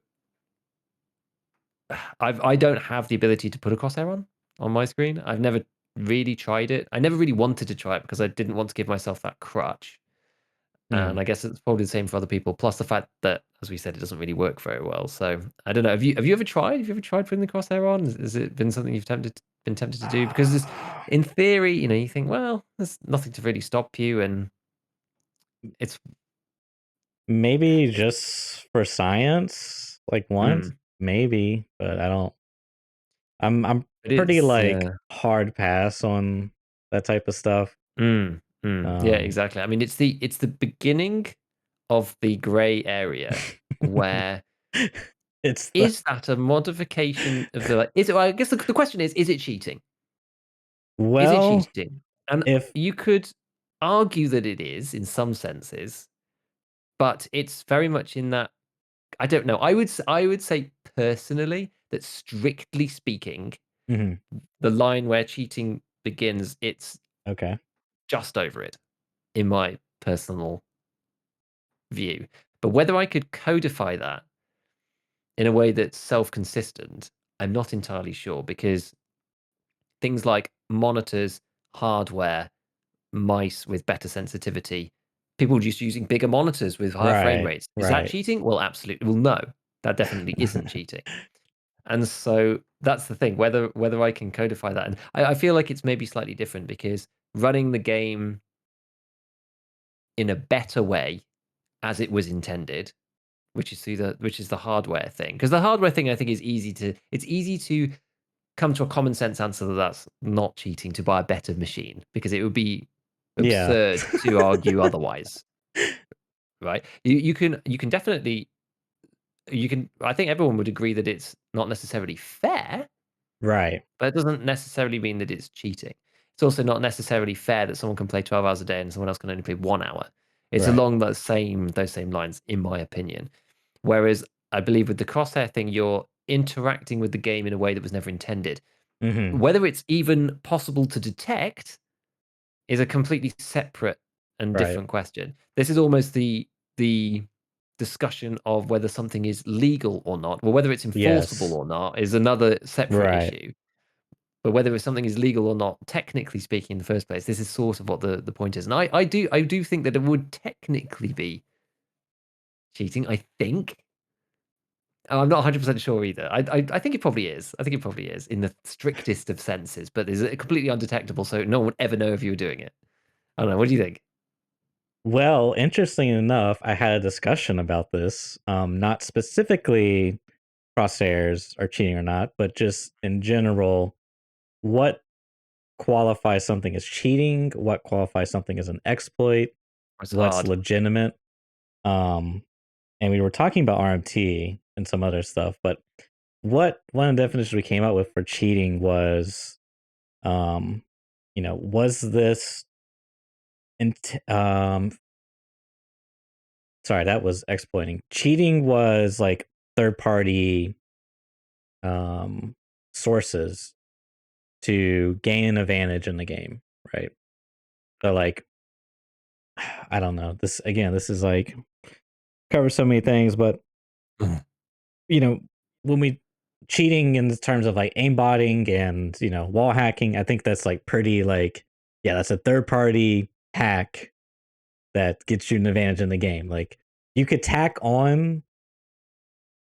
I don't have the ability to put a crosshair on my screen. I've never really tried it. I never really wanted to try it because I didn't want to give myself that crutch. And Mm. I guess it's probably the same for other people. Plus the fact that, as we said, it doesn't really work very well. So I don't know. Have you ever tried? Have you ever tried putting the crosshair on? Has it been something you've been tempted to do? Because in theory, you think, well, there's nothing to really stop you, and it's Maybe just for science, like once, mm, maybe, but I don't. I'm but pretty it's like hard pass on that type of stuff. Yeah, Um, exactly. I mean, it's the beginning of the gray area where it's the is that a modification of the is it well, I guess the question is it cheating? Is it well, cheating? And if you could argue that it is in some senses, but it's very much in that I don't know. I would say personally that strictly speaking, mhm, the line where cheating begins, it's okay, just over it, in my personal view. But whether I could codify that in a way that's self-consistent, I'm not entirely sure because things like monitors, hardware, mice with better sensitivity, people just using bigger monitors with higher frame right, rates. Is that right. cheating? Well, absolutely. Well, no, that definitely isn't cheating. And so that's the thing, whether I can codify that. And I feel like it's maybe slightly different because running the game in a better way as it was intended, which is the hardware thing. Because the hardware thing I think is easy to come to a common sense answer that that's not cheating to buy a better machine because it would be Yeah, absurd to argue otherwise, right? You can definitely you can I think everyone would agree that it's not necessarily fair, right, but it doesn't necessarily mean that it's cheating. It's also not necessarily fair that someone can play 12 hours a day and someone else can only play 1 hour. It's right. along those same lines, in my opinion. Whereas I believe with the crosshair thing, you're interacting with the game in a way that was never intended. Mhm, Whether it's even possible to detect is a completely separate and right. different question. This is almost the discussion of whether something is legal or not. Well, whether it's enforceable Yes, or not is another separate right. issue. But whether something is legal or not, technically speaking, in the first place, this is sort of what the point is. And I do think that it would technically be cheating. I think. I'm not 100% sure either. I think it probably is. I think it probably is in the strictest of senses, but is it completely undetectable, so no one would ever know if you were doing it. I don't know. What do you think? Well, interestingly enough, I had a discussion about this, not specifically crosshairs are cheating or not, but just in general, what qualifies something as cheating, what qualifies something as an exploit, It's what's hard. legitimate. Um, and we were talking about RMT and some other stuff, but what one of the definitions we came up with for cheating was, um, was this, sorry, that was exploiting. Cheating was like third party um, sources to gain an advantage in the game, right? So like, I don't know. This again, this is like covers so many things, but Mhm. you know, when we cheating in the terms of like aimbotting and wall hacking, I think that's like pretty like yeah, that's a third party hack that gets you an advantage in the game. Like you could tack on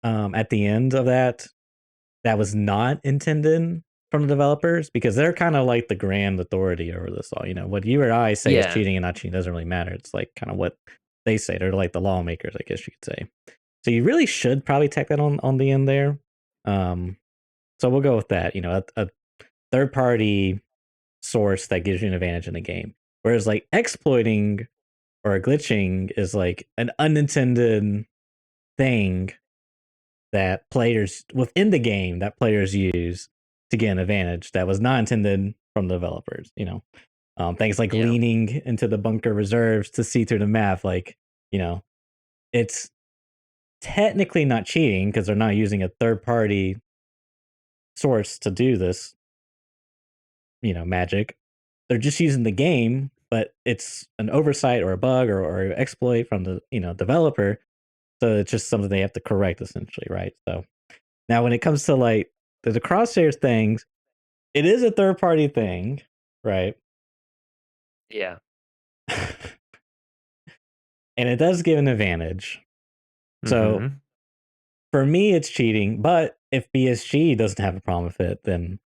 at the end of that that was not intended from the developers because they're kind of like the grand authority over this all. You know, what you or I say is Yeah, cheating and not cheating doesn't really matter. It's like kind of what they say. They're like the lawmakers, I guess you could say. So you really should probably tack that on the end there. Um, so we'll go with that. You know, a third party source that gives you an advantage in the game. Whereas like exploiting or glitching is like an unintended thing that players within the game that players use to get an advantage that was not intended from the developers. You know, things like yeah, leaning into the bunker reserves to see through the map. Like, you know, it's technically not cheating because they're not using a third party source to do this, you know, magic. They're just using the game, but it's an oversight or a bug or exploit from the, you know, developer. So it's just something they have to correct essentially, right? So now when it comes to like the crosshairs things, it is a third party thing, right? yeah. And it does give an advantage. So Hmm. for me, it's cheating. But if BSG doesn't have a problem with it, then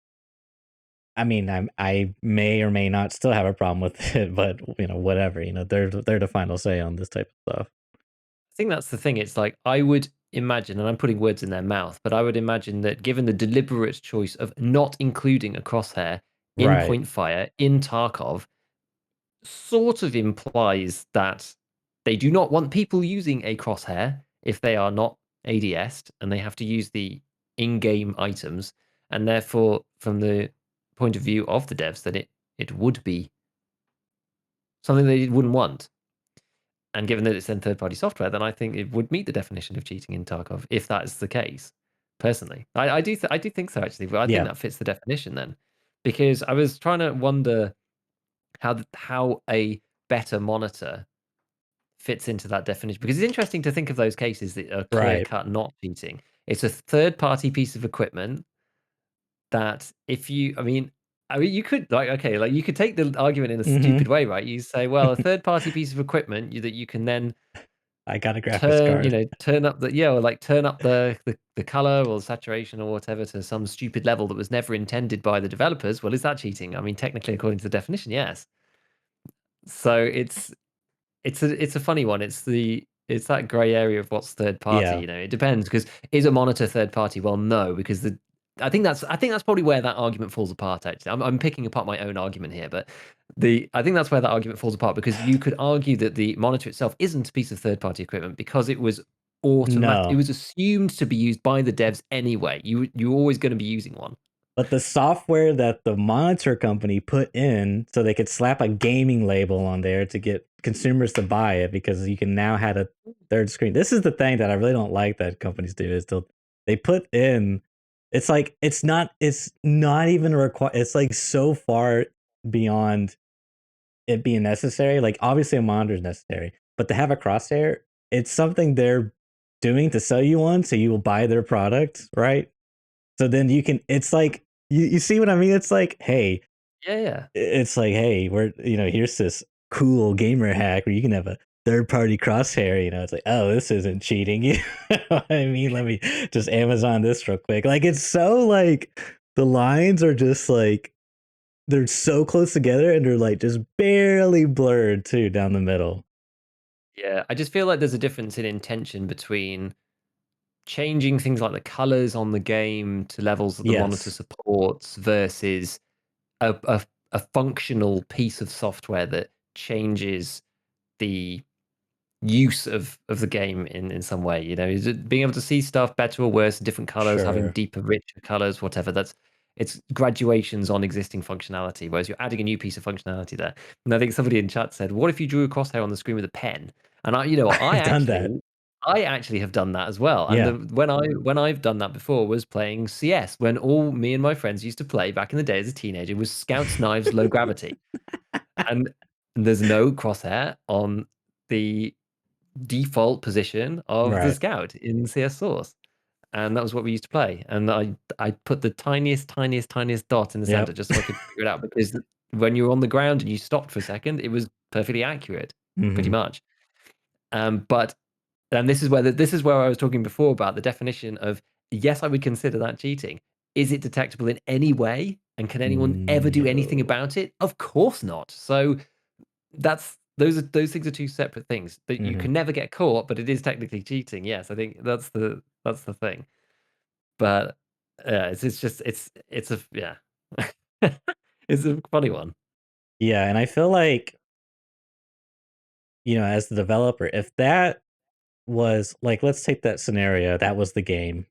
I mean, I may or may not still have a problem with it. But you know, whatever. You know, they're the final say on this type of stuff. I think that's the thing. It's like I would imagine, and I'm putting words in their mouth, but I would imagine that given the deliberate choice of not including a crosshair in Right. point fire in Tarkov, sort of implies that they do not want people using a crosshair if they are not ADS'd and they have to use the in-game items, and therefore, from the point of view of the devs, that it would be something they wouldn't want. And given that it's then third-party software, then I think it would meet the definition of cheating in Tarkov if that is the case. Personally, I do think so actually, but I think Yeah. that fits the definition then, because I was trying to wonder how a better monitor fits into that definition, because it's interesting to think of those cases that are clear Right. cut not cheating. It's a third party piece of equipment that if you, I mean, you could like okay, like you could take the argument in a Hmm. stupid way, right? You say, well, a third party piece of equipment that you can then I got a graphics card. turn up the or like turn up the color or the saturation or whatever to some stupid level that was never intended by the developers. Well, is that cheating? I mean, technically, according to the definition, yes. So it's a funny one. It's that gray area of what's third party. Yeah. You know, it depends because is a monitor third party? Well, no, because I think that's probably where that argument falls apart. Actually, I'm picking apart my own argument here, but I think that's where that argument falls apart because you could argue that the monitor itself isn't a piece of third party equipment because it was automatic. It No. was assumed to be used by the devs anyway. You're always going to be using one. But the software that the monitor company put in so they could slap a gaming label on there to get consumers to buy it because you can now have a third screen. This is the thing that I really don't like that companies do is they put in it's like it's not even required. It's like so far beyond it being necessary. Like obviously a monitor is necessary, but to have a crosshair, it's something they're doing to sell you one so you will buy their product, right? So then you can it's like you see what I mean? It's like, hey, Yeah, yeah, it's like, hey, we're you know, here's this cool gamer hack where you can have a third party crosshair, you know, it's like, oh, this isn't cheating. You know what I mean? Let me just Amazon this real quick. Like it's so like the lines are just like they're so close together and they're like just barely blurred too down the middle. yeah. I just feel like there's a difference in intention between changing things like the colors on the game to levels that the monitor Yes. supports versus a functional piece of software that changes the use of the game in some way. You know, is it being able to see stuff better or worse, different colors, having Sure. deeper, richer colors, whatever. That's it's graduations on existing functionality, whereas you're adding a new piece of functionality there. And I think somebody in chat said, "What if you drew a crosshair on the screen with a pen?" And I, you know, I've done that. I actually have done that as well. And Yeah. when I've done that before was playing CS, when all me and my friends used to play back in the day as a teenager was Scouts Knives Low Gravity, and there's no crosshair on the default position of the Right. scout in CS Source, and that was what we used to play. And I put the tiniest dot in the center Yep. just so I could figure it out because when you were on the ground and you stopped for a second, it was perfectly accurate, pretty Hmm. much. But and this is where I was talking before about the definition of yes, I would consider that cheating. Is it detectable in any way? And can anyone ever do anything No. about it? Of course not. So those things are two separate things. That you Mhm. can never get caught, but it is technically cheating. Yes, I think that's the thing. But yeah, it's just it's a yeah. It's a funny one. Yeah, and I feel like, as the developer, if that was like, let's take that scenario, that was the game,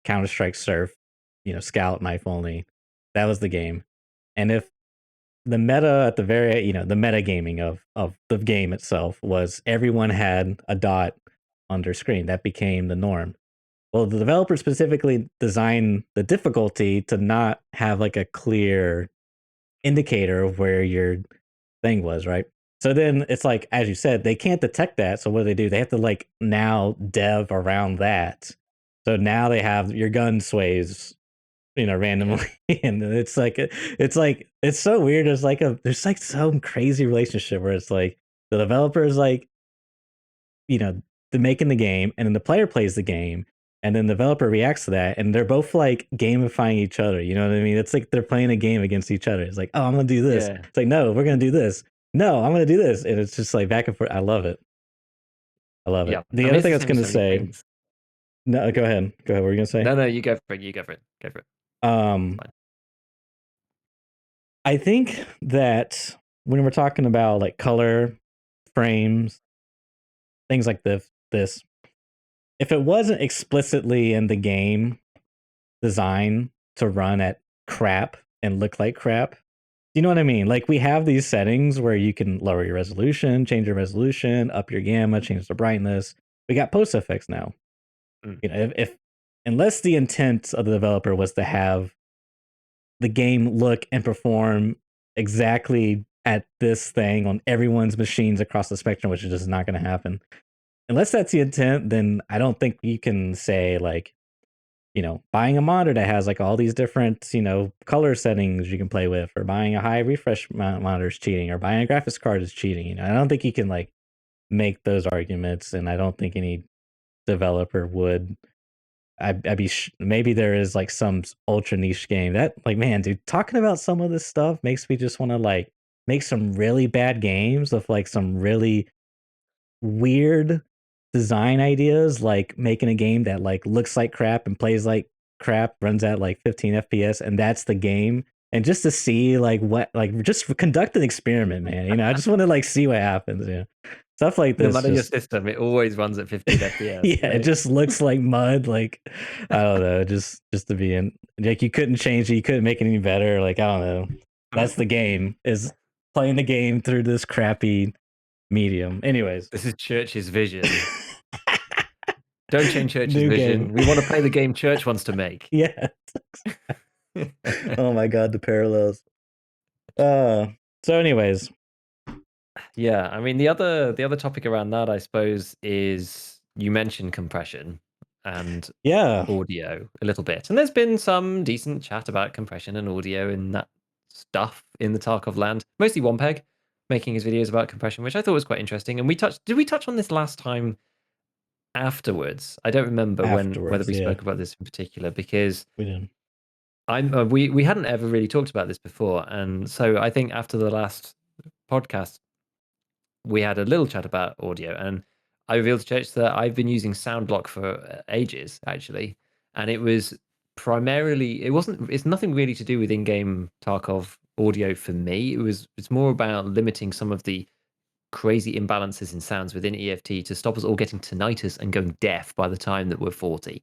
Counter-Strike Surf, Scout knife only. That was the game. And if the meta at the very, the meta gaming of the game itself was everyone had a dot on their screen, that became the norm. Well, the developer specifically designed the difficulty to not have like a clear indicator of where your thing was, right? So then it's like, as you said, they can't detect that. So what do? They have to like now dev around that. So now they have your gun sways, Yeah. randomly, and it's so weird. There's like some crazy relationship where it's like the developer is like, you know, the making the game, and then the player plays the game, and then the developer reacts to that, and they're both like gamifying each other. You know what I mean? It's like they're playing a game against each other. It's like, oh, I'm gonna do this. Yeah. It's like, no, we're gonna do this. No, I'm gonna do this, and it's just like back and forth. I love it. I love it. Yeah. The I mean, other it's thing the I was same with gonna so many say. things. No, go ahead. Go ahead. What were you gonna say? No, no, you go for it. You go for it. Go for it. Um, Fine. I think that when we're talking about like color, frames, things like this, if it wasn't explicitly in the game design to run at crap and look like crap. You know what I mean? Like we have these settings where you can lower your resolution, change your resolution, up your gamma, change the brightness. We got post effects now. Mm. If unless the intent of the developer was to have the game look and perform exactly at this thing on everyone's machines across the spectrum, which is just not going to happen. Unless that's the intent, then I don't think you can say like, buying a monitor that has like all these different, color settings you can play with, or buying a high refresh monitor is cheating, or buying a graphics card is cheating. I don't think you can like make those arguments, and I don't think any developer would. I'd be maybe there is like some ultra niche game that like, man, dude, talking about some of this stuff makes me just want to like make some really bad games with like some really weird design ideas, like making a game that like looks like crap and plays like crap, runs at like 15 FPS, and that's the game. And just to see like what, like just conduct an experiment, man. I just want to like see what happens. Stuff like No this matter your just system, it always runs at 15 FPS. yeah, it just looks like mud. Like I don't know, just to be in, like you couldn't change it, you couldn't make it any better. Like I don't know. That's the game, is playing the game through this crappy medium. Anyways. This is Church's vision. Don't change Church's New game. vision. We want to play the game Church wants to make. Yeah. Oh my god, the parallels. Uh so anyways, Yeah, I mean the other topic around that, I suppose, is you mentioned compression and yeah. audio a little bit, and there's been some decent chat about compression and audio and that stuff in the Tarkov land. Mostly One making his videos about compression, which I thought was quite interesting. And did we touch on this last time afterwards? I don't remember whether Afterwards, we yeah. spoke about this in particular because We did. we hadn't ever really talked about this before, and so I think after the last podcast we had a little chat about audio, and I revealed to Church that I've been using SoundBlock for ages, actually, and it was primarily it's nothing really to do with in-game Tarkov audio for me. It's more about limiting some of the crazy imbalances in sounds within EFT to stop us all getting tinnitus and going deaf by the time that we're 40.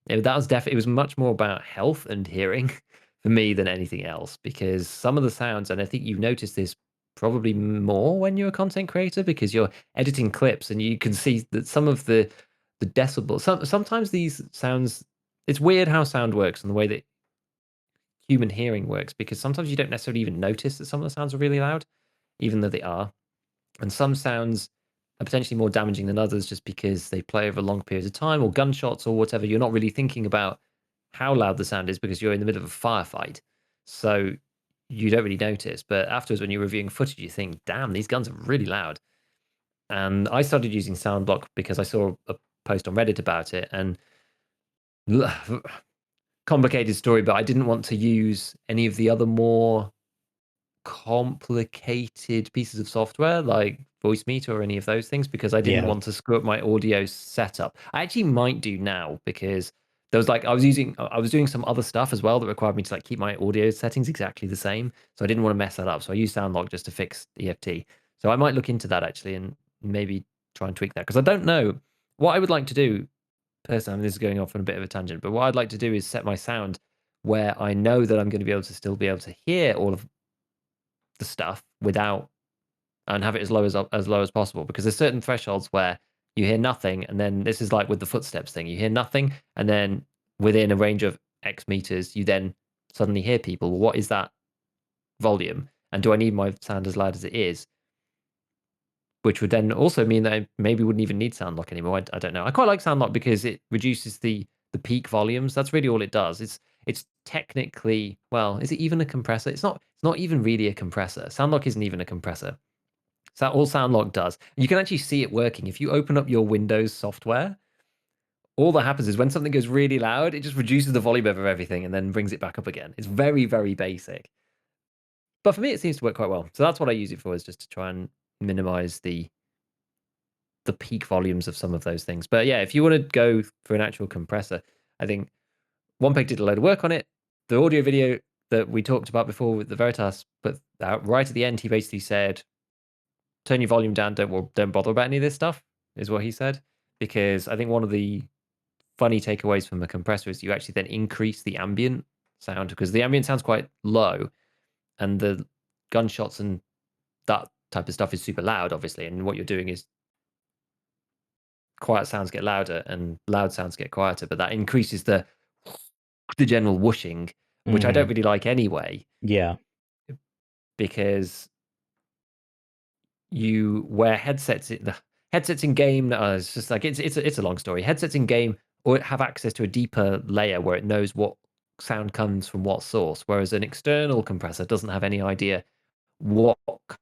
That was definitely, it was much more about health and hearing for me than anything else, because some of the sounds, and I think you've noticed this probably more when you're a content creator because you're editing clips and you can see that some of the decibels, sometimes these sounds, it's weird how sound works and the way that human hearing works, because sometimes you don't necessarily even notice that some of the sounds are really loud, even though they are. And some sounds are potentially more damaging than others just because they play over long periods of time, or gunshots or whatever. You're not really thinking about how loud the sound is because you're in the middle of a firefight. So you don't really notice. But afterwards, when you're reviewing footage, you think, damn, these guns are really loud. And I started using SoundBlock because I saw a post on Reddit about it. And complicated story, but I didn't want to use any of the other more complicated pieces of software like voice meter or any of those things because I didn't Yeah. want to screw up my audio setup. I actually might do now because there was like I was doing some other stuff as well that required me to like keep my audio settings exactly the same. So I didn't want to mess that up. So I used SoundLock just to fix EFT. So I might look into that actually and maybe try and tweak that because I don't know what I would like to do personally. I mean, this is going off on a bit of a tangent, but what I'd like to do is set my sound where I know that I'm going to be able to still be able to hear all of the stuff without and have it as low as possible because there's certain thresholds where you hear nothing and then this is like with the footsteps thing you hear nothing and then within a range of x meters you then suddenly hear people. Well, what is that volume and do I need my sound as loud as it is, which would then also mean that I maybe wouldn't even need sound lock anymore. I don't know. I quite like sound lock because it reduces the peak volumes. That's really all it does. It's technically, well, is it even a compressor? It's not even really a compressor. Sound lock isn't even a compressor. So all SoundLock does, you can actually see it working. If you open up your Windows software, all that happens is when something goes really loud, it just reduces the volume of everything and then brings it back up again. It's very, very basic. But for me, it seems to work quite well. So that's what I use it for, is just to try and minimize the peak volumes of some of those things. But yeah, if you want to go for an actual compressor, I think OnePeg did a load of work on it. The audio video that we talked about before with the Veritas, but right at the end, he basically said, turn your volume down. Don't bother about any of this stuff, is what he said. Because I think one of the funny takeaways from the compressor is you actually then increase the ambient sound because the ambient sound's quite low, and the gunshots and that type of stuff is super loud, obviously. And what you're doing is quiet sounds get louder and loud sounds get quieter, but that increases the general whooshing, which I don't Mhm. really like anyway, Yeah. because you wear headsets. The headsets in game, it's just like it's a long story. Headsets in game or have access to a deeper layer where it knows what sound comes from what source, whereas an external compressor doesn't have any idea what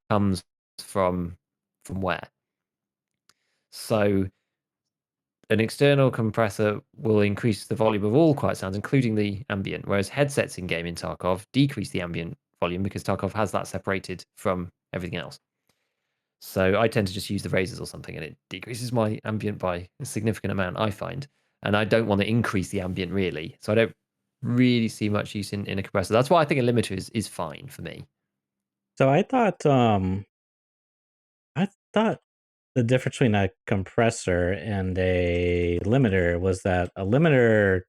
comes from where. So an external compressor will increase the volume of all quiet sounds, including the ambient, whereas headsets in game in Tarkov decrease the ambient volume because Tarkov has that separated from everything else. So I tend to just use the razors or something, and it decreases my ambient by a significant amount, I find. And I don't want to increase the ambient really, so I don't really see much use in a compressor. That's why I think a limiter is fine for me. So I thought the difference between a compressor and a limiter was that a limiter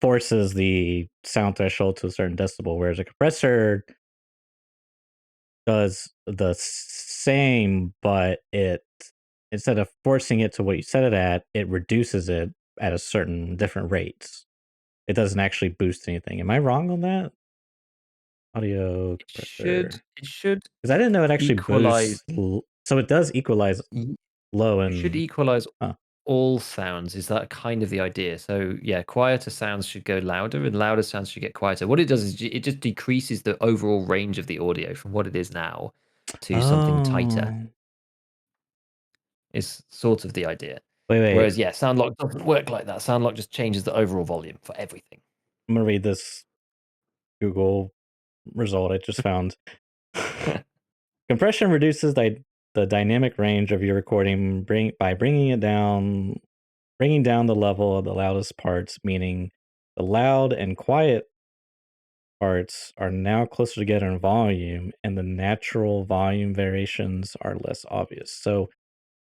forces the sound threshold to a certain decibel, whereas a compressor does the same, but it instead of forcing it to what you set it at, it reduces it at a certain different rates. It doesn't actually boost anything. Am I wrong on that? Audio compressor. It should Because I didn't know it actually equalize. boosts. So it does equalize low It should and. equalize Huh. all sounds. Is that kind of the idea? So yeah, quieter sounds should go louder, and louder sounds should get quieter. What it does is it just decreases the overall range of the audio from what it is now to something tighter. Oh. Is sort of the idea. Wait. Whereas yeah, SoundLock doesn't work like that. SoundLock just changes the overall volume for everything. I'm gonna read this Google result I just found. Compression reduces the dynamic range of your recording by bringing down the level of the loudest parts, meaning the loud and quiet parts are now closer together in volume, and the natural volume variations are less obvious. So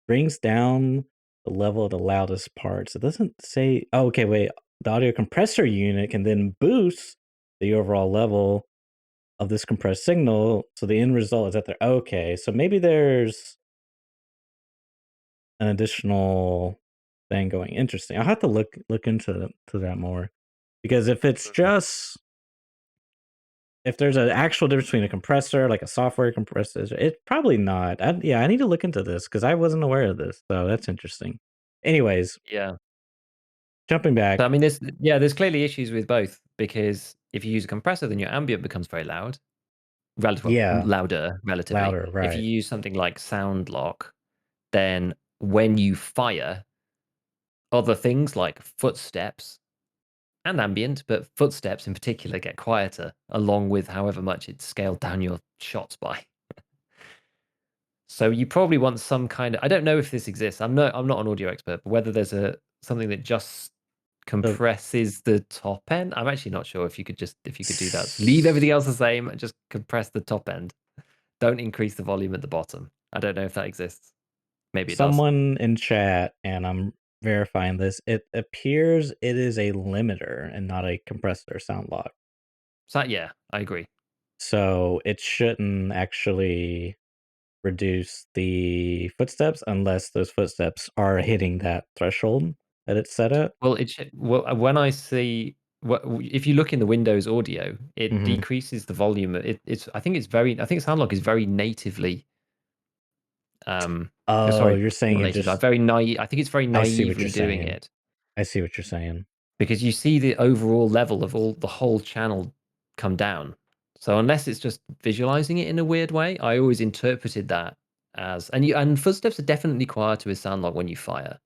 brings down the level of the loudest parts. It doesn't say. Oh, okay, wait. The audio compressor unit can then boost the overall level of this compressed signal. So the end result is that they're okay. So maybe there's an additional thing going. Interesting. I'll have to look into that more because if there's an actual difference between a compressor, like a software compressor, it's probably not. Yeah, I need to look into this because I wasn't aware of this. So that's interesting. Anyways, Yeah. jumping back. But I mean, there's clearly issues with both because if you use a compressor, then your ambient becomes very loud, Yeah, louder relatively. louder, If you right. use something like SoundLock, then when you fire, other things like footsteps and ambient, but footsteps in particular get quieter, along with however much it's scaled down your shots by. So you probably want some kind of, I don't know if this exists. I'm not an audio expert, but whether there's something that just So compresses the top end. I'm actually not sure if you could do that. Leave everything else the same and just compress the top end. Don't increase the volume at the bottom. I don't know if that exists. Maybe it does. someone in chat, and I'm verifying this, it appears it is a limiter and not a compressor sound lock. So yeah, I agree. So it shouldn't actually reduce the footsteps unless those footsteps are hitting that threshold that it's set at. Well, when I see if you look in the Windows audio, it Mhm. decreases the volume. I think sound lock is very natively Oh, sorry, you're saying not it native. just Very naive. I think it's very I see what naively you're doing saying. it I see what you're saying. because you see the overall level of the whole channel come down. So unless it's just visualizing it in a weird way, I always interpreted that as and footsteps are definitely quieter with sound log when you fire.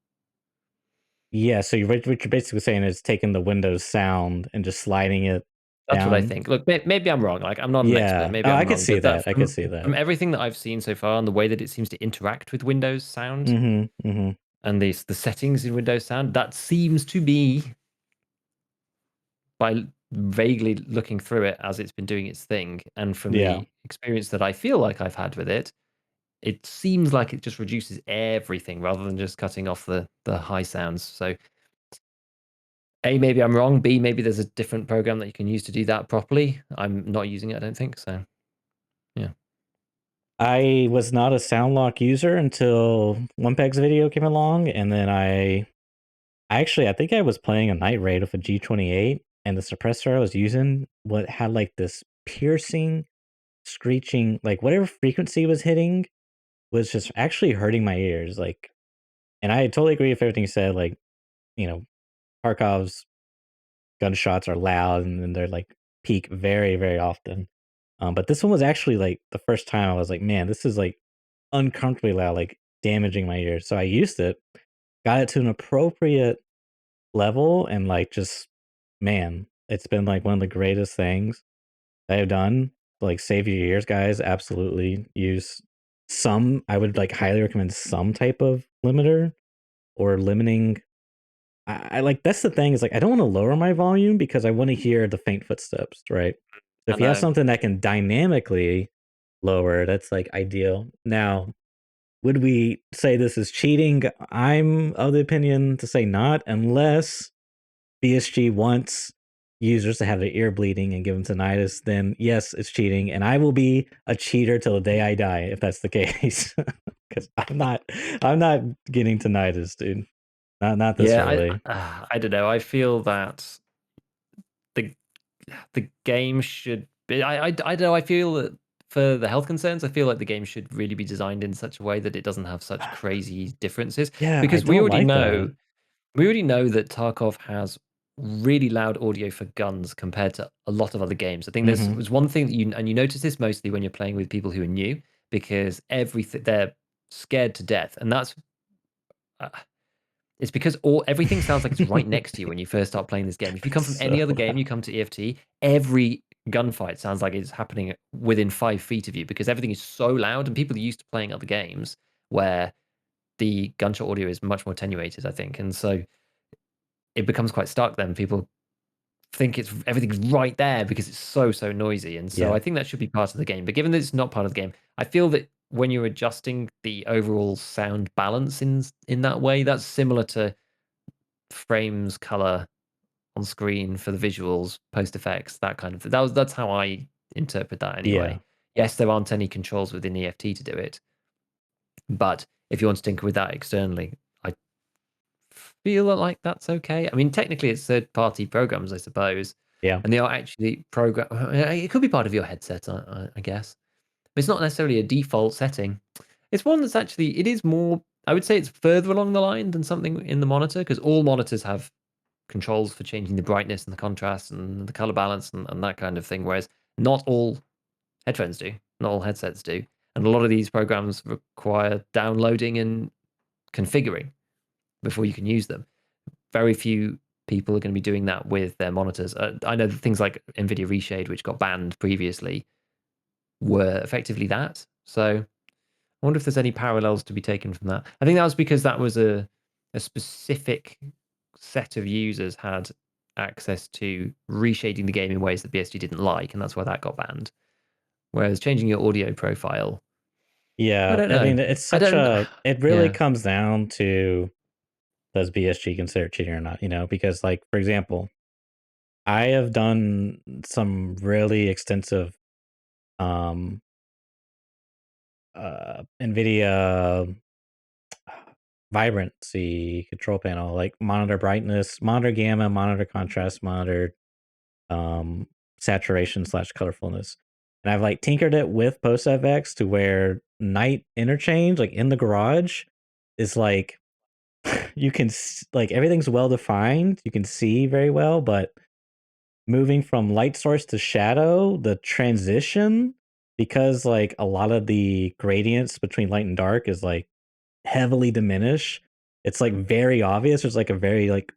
Yeah, so what you're basically saying is taking the Windows sound and just sliding it That's what I down? think. Look, maybe I'm wrong. Like I'm not an expert. Yeah. Maybe Oh, I I'm could wrong. see But that that, I could see that. from everything that I've seen so far and the way that it seems to interact with Windows sound Mhm, mhm. and the settings in Windows sound, that seems to be by vaguely looking through it as it's been doing its thing, and from Yeah. the experience that I feel like I've had with it, it seems like it just reduces everything rather than just cutting off the high sounds. So A, maybe I'm wrong. B, maybe there's a different program that you can use to do that properly. I'm not using it, I don't think. So yeah. I was not a SoundLock user until OnePeg's video came along, and then I think I was playing a night raid with a G28, and the suppressor I was using had like this piercing, screeching, like whatever frequency it was hitting was just actually hurting my ears. Like, and I totally agree with everything you said. Like, you know, Tarkov's gunshots are loud and then they're like peak very, very often. But this one was actually like the first time I was like, man, this is like uncomfortably loud, like damaging my ears. So I used it, got it to an appropriate level, and like just man, it's been like one of the greatest things I have done. Like save your ears, guys. Absolutely use some. I would like highly recommend some type of limiter or limiting. I like that's the thing is like I don't want to lower my volume because I want to hear the faint footsteps, right? So I if you have know. something that can dynamically lower, that's like ideal. Now, would we say this is cheating? I'm of the opinion to say not, unless BSG wants users to have their ear bleeding and give them tinnitus, then yes, it's cheating. And I will be a cheater till the day I die if that's the case. Because I'm not getting tinnitus, dude. Not this Yeah, early. I don't know. I feel that the the game should be. I don't know. I feel that for the health concerns, I feel like the game should really be designed in such a way that it doesn't have such crazy differences. Yeah, I Because don't like that. we already know that Tarkov has really loud audio for guns compared to a lot of other games. I think Mhm. was one thing that you notice this mostly when you're playing with people who are new because everything they're scared to death, and that's uh, it's because everything sounds like it's right next to you when you first start playing this game. If you come from So any other game, loud. you come to EFT, every gunfight sounds like it's happening within 5 feet of you because everything is so loud, and people are used to playing other games where the gunshot audio is much more attenuated, I think, and so it becomes quite stark. Then people think it's everything's right there because it's so noisy, and so Yeah. I think that should be part of the game. But given that it's not part of the game, I feel that when you're adjusting the overall sound balance in that way, that's similar to frames, color on screen for the visuals, post effects, that kind of thing. That's how I interpret that Yeah. anyway. Yes, there aren't any controls within EFT to do it, but if you want to tinker with that externally, I feel like that's okay. I mean, technically, it's third-party programs, I suppose, Yeah. and they are actually program. It could be part of your headset, I guess, but it's not necessarily a default setting. It's one that's actually it is more. I would say it's further along the line than something in the monitor because all monitors have controls for changing the brightness and the contrast and the color balance and that kind of thing. Whereas not all headphones do, not all headsets do, and a lot of these programs require downloading and configuring before you can use them. very few people are going to be doing that with their monitors. I know that things like NVIDIA Reshade, which got banned previously, were effectively that. So I wonder if there's any parallels to be taken from that. I think that was because that was a specific set of users had access to reshading the game in ways that BSG didn't like, and that's why that got banned. Whereas changing your audio profile, I Yeah, don't I know. mean, it's I such don't. a it really Yeah, comes down to does BSG consider cheating or not, you know? Because like for example, I have done some really extensive um NVIDIA vibrancy control panel, like monitor brightness, monitor gamma, monitor contrast, monitor um saturation slash colorfulness. And I've like tinkered it with post FX to where night interchange, like in the garage, is like you can like everything's well defined. You can see very well, but moving from light source to shadow, the transition, because like a lot of the gradients between light and dark is like heavily diminished. It's like very obvious. There's like a very like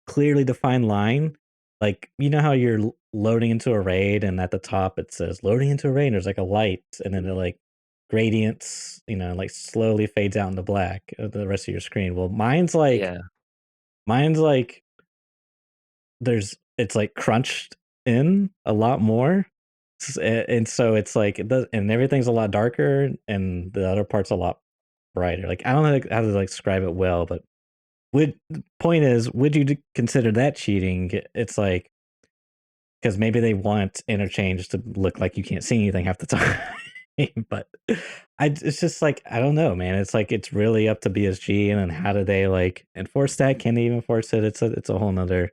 clearly defined line. Like you know how you're loading into a raid and at the top it says loading into a raid and there's like a light and then it like gradients, you know, like slowly fades out into black the rest of your screen. Well, yeah, mine's like there's it's like crunched in a lot more. And so it's like it does, and everything's a lot darker and the other part's a lot brighter. Like I don't know how to like describe it well, but would the point is, would you consider that cheating? It's like because maybe they want interchange to look like you can't see anything half the time. But it's just like I don't know, man. It's like it's really up to BSG, and then how do they like enforce that? Can they even enforce it? It's a whole nother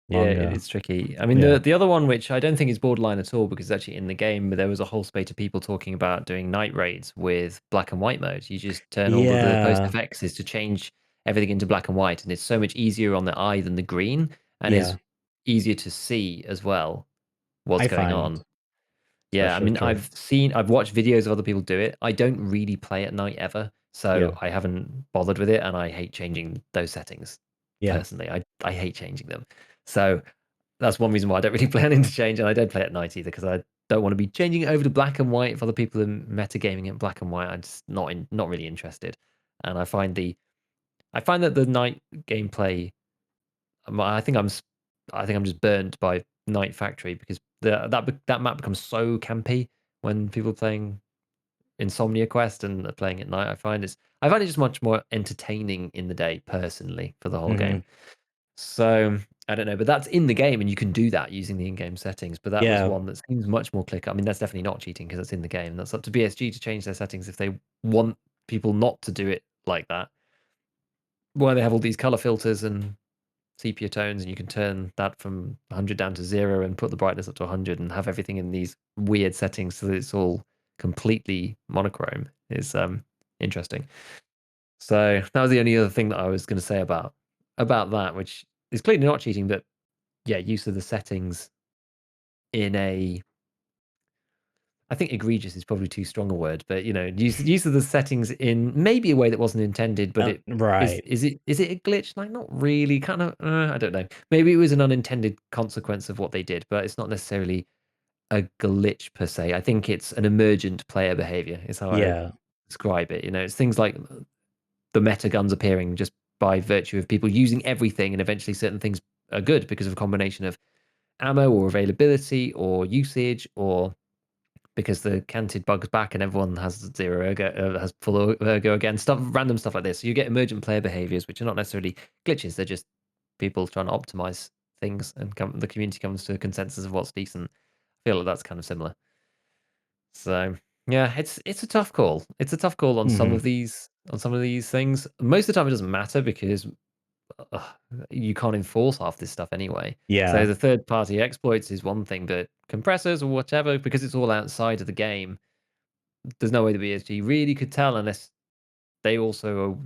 yeah. long. It's tricky. I mean, Yeah, the other one, which I don't think is borderline at all, because it's actually in the game, but there was a whole spate of people talking about doing night raids with black and white mode. You just turn all of the post yeah, effects to change everything into black and white, and it's so much easier on the eye than the green, and is yeah. easier to see as well what's I going find on. Yeah, I especially mean, true. I've watched videos of other people do it. I don't really play at night ever, so Yeah, I haven't bothered with it, and I hate changing those settings yeah, personally. I hate changing them. So that's one reason why I don't really plan into change, and I don't play at night either because I don't want to be changing it over to black and white if other people are metagaming in black and white. I'm just not really interested, and I find that the night gameplay. I think I think I'm just burnt by Night Factory because that map becomes so campy when people are playing Insomnia Quest and are playing at night. I find it just much more entertaining in the day personally for the whole hmm game. So I don't know, but that's in the game, and you can do that using the in-game settings. But that was yeah. one that seems much more clicker. I mean, that's definitely not cheating because it's in the game. That's up to BSG to change their settings if they want people not to do it like that. Why they have all these color filters and sepia tones, and you can turn that from 100 down to 0 and put the brightness up to 100 and have everything in these weird settings so that it's all completely monochrome is interesting. So that was the only other thing that I was going to say about that, which is clearly not cheating, but yeah, use of the settings in a, I think egregious is probably too strong a word, but you know, use of the settings in maybe a way that wasn't intended, but it Right. is it a glitch? Like not really, kind of. I don't know. Maybe it was an unintended consequence of what they did, but it's not necessarily a glitch per se. I think it's an emergent player behavior. Is how I would Yeah. describe it. You know, it's things like the meta guns appearing just by virtue of people using everything, and eventually certain things are good because of a combination of ammo or availability or usage or because the canted bug's back and everyone has zero ergo, has full ergo again, random stuff like this. So you get emergent player behaviors, which are not necessarily glitches; they're just people trying to optimize things, and the community comes to a consensus of what's decent. I feel like that's kind of similar. So yeah, it's a tough call. It's a tough call hmm on some of these things. Most of the time, it doesn't matter because uh, you can't enforce half this stuff anyway. So Yeah. the third party exploits is one thing, but compressors or whatever, because it's all outside of the game, there's no way the BSG really could tell unless they also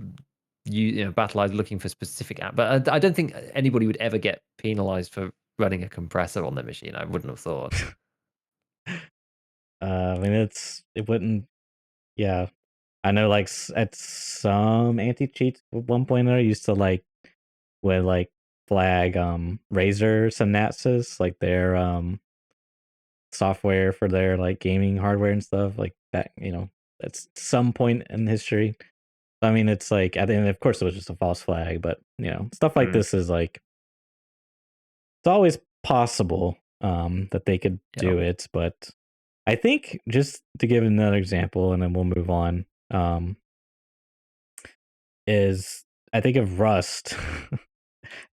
are battle eyes looking for specific app. But I don't think anybody would ever get penalized for running a compressor on their machine. I wouldn't have thought. I mean, it wouldn't. Yeah, I know. Like at some anti cheats at one point, I used to like would like flag Razer Synapses, like their software for their like gaming hardware and stuff like that, that's some point in history. I mean, it's like at the end, of course, it was just a false flag, but stuff like Mm, this is like it's always possible that they could yeah. do it. But I think just to give another example, and then we'll move on, is I think of Rust.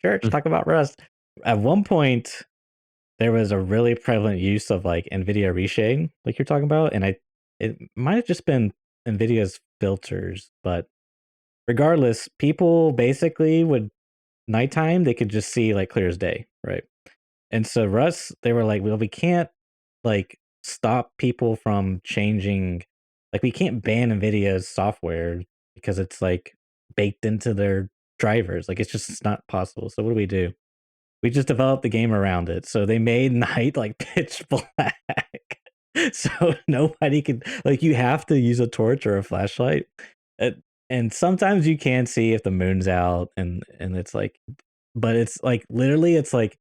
Church, Mm, talk about Rust. At one point, there was a really prevalent use of like NVIDIA reshade, like you're talking about, and it might have just been NVIDIA's filters, but regardless, people basically would nighttime they could just see like clear as day, right? And so Russ, they were like, well, we can't like stop people from changing, like we can't ban NVIDIA's software because it's like baked into their drivers. Like it's not possible. So what do we do? We just developed the game around it. So they made night like pitch black. So nobody could like you have to use a torch or a flashlight. Uh, and sometimes you can see if the moon's out and it's like but it's like literally it's like